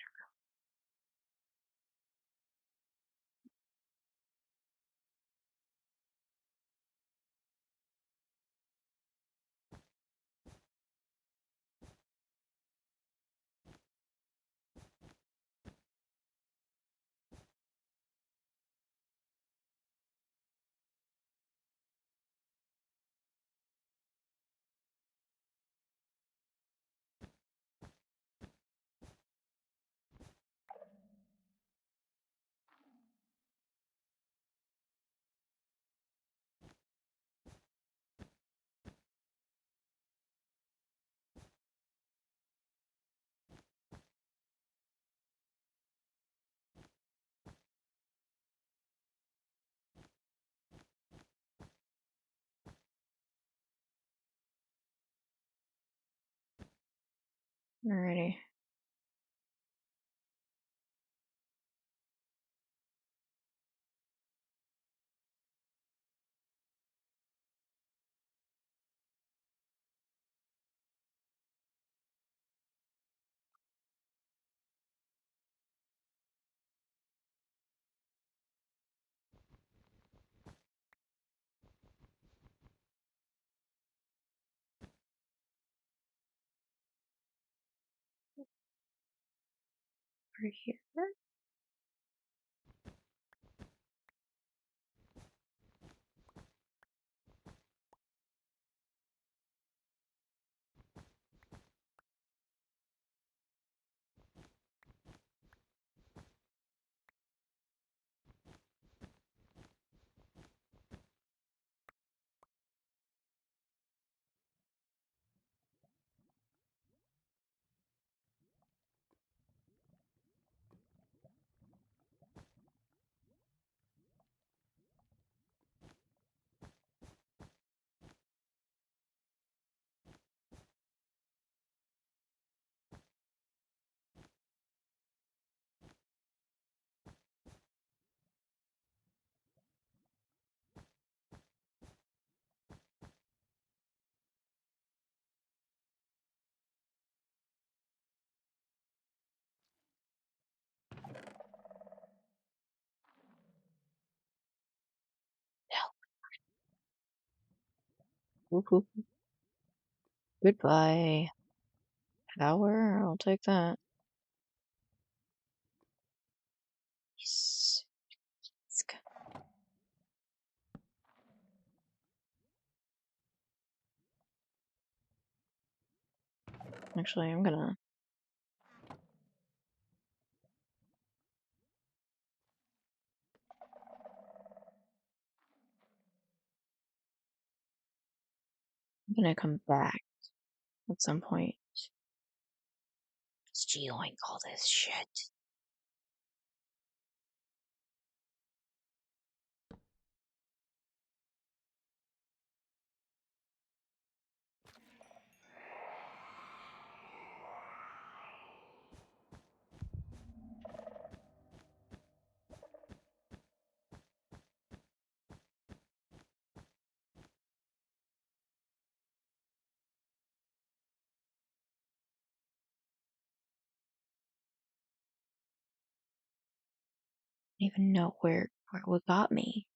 Alrighty. Right here. Whoop. Goodbye. Power, I'll take that. Yes. Let's go. Actually, I'm gonna come back at some point. Just geoing all this shit. I don't even know where what got me.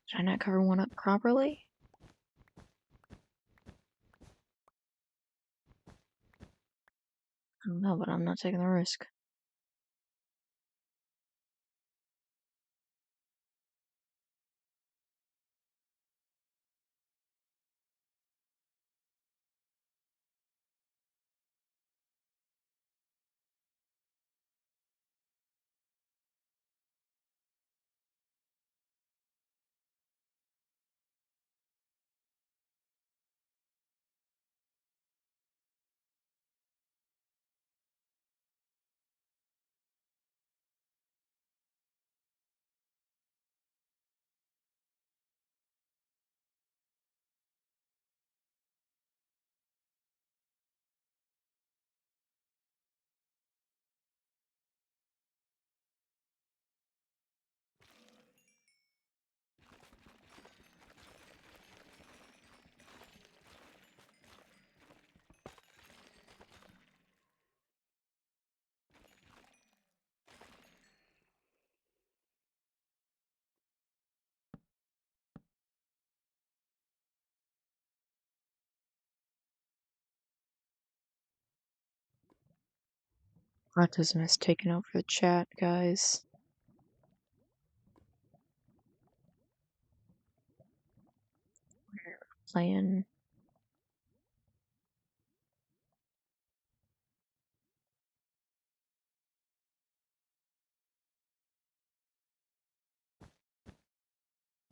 Did I not cover one up properly? I don't know, but I'm not taking the risk. Autism has taken over the chat, guys. We're playing.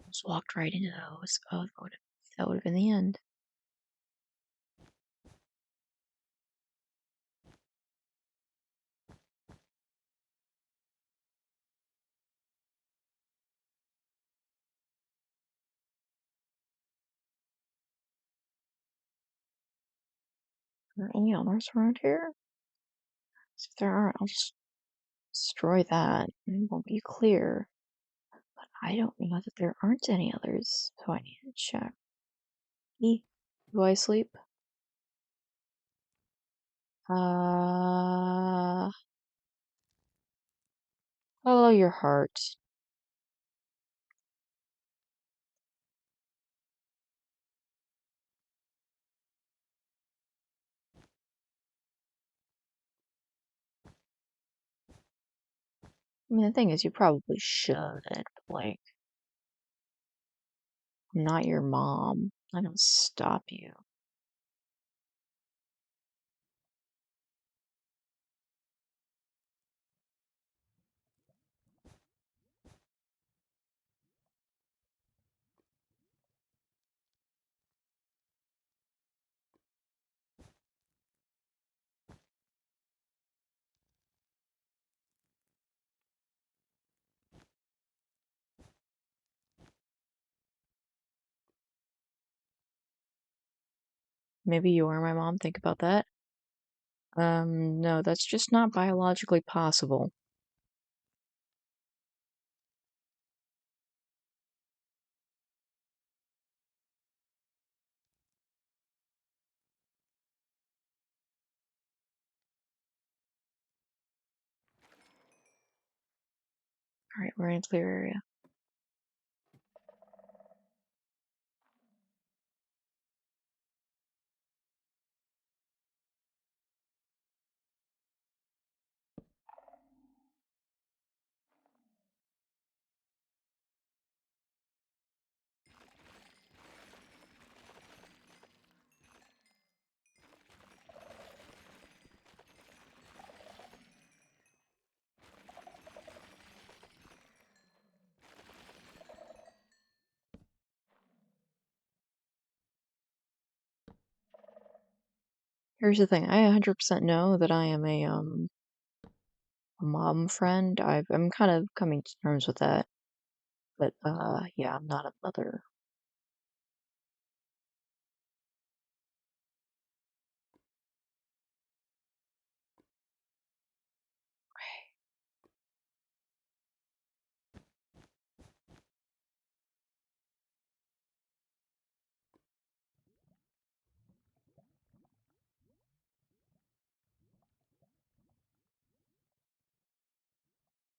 Just walked right into those. Oh, that would have been the end. Are there any others around here? If there aren't, I'll just destroy that and we'll be clear. But I don't know that there aren't any others, so I need to check. Do I sleep? Follow your heart. I mean, the thing is, you probably should, but like, I'm not your mom. I don't stop you. Maybe you are my mom. Think about that. No, that's just not biologically possible. Alright, we're in a clear area. Here's the thing, I 100% know that I am a mom friend. I'm kind of coming to terms with that. But, yeah, I'm not a mother.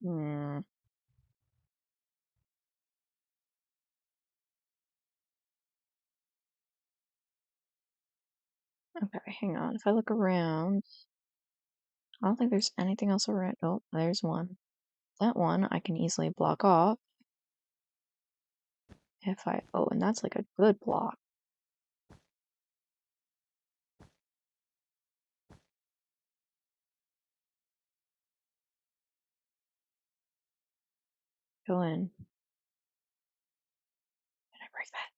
Hmm. Okay, hang on. If I look around, I don't think there's anything else around. Oh, there's one. That one I can easily block off if I. Oh, and that's like a good block. Go in. Did I break that?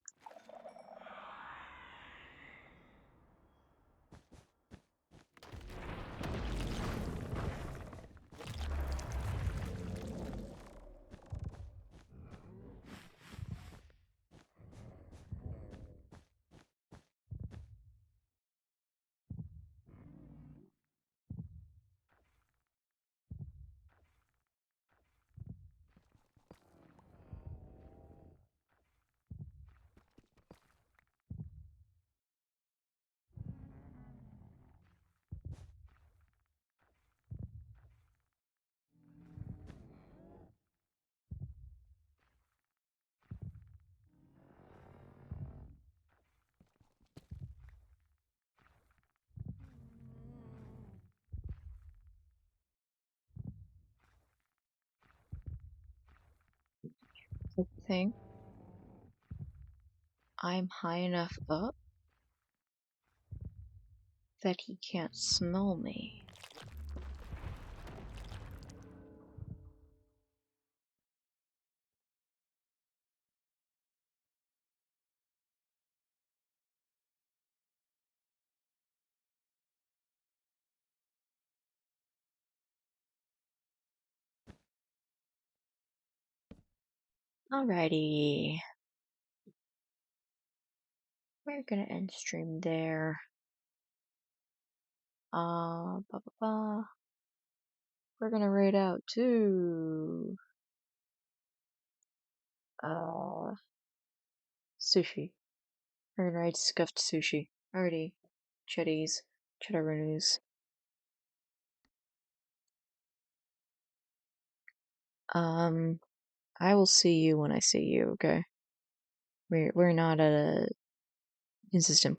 think I'm high enough up that he can't smell me. Alrighty. We're gonna end stream there. Blah, blah, blah. We're gonna raid out to sushi. We're gonna raid scuffed sushi. Already. Cheddies. Cheddar renews. I will see you when I see you, okay? We're not at a consistent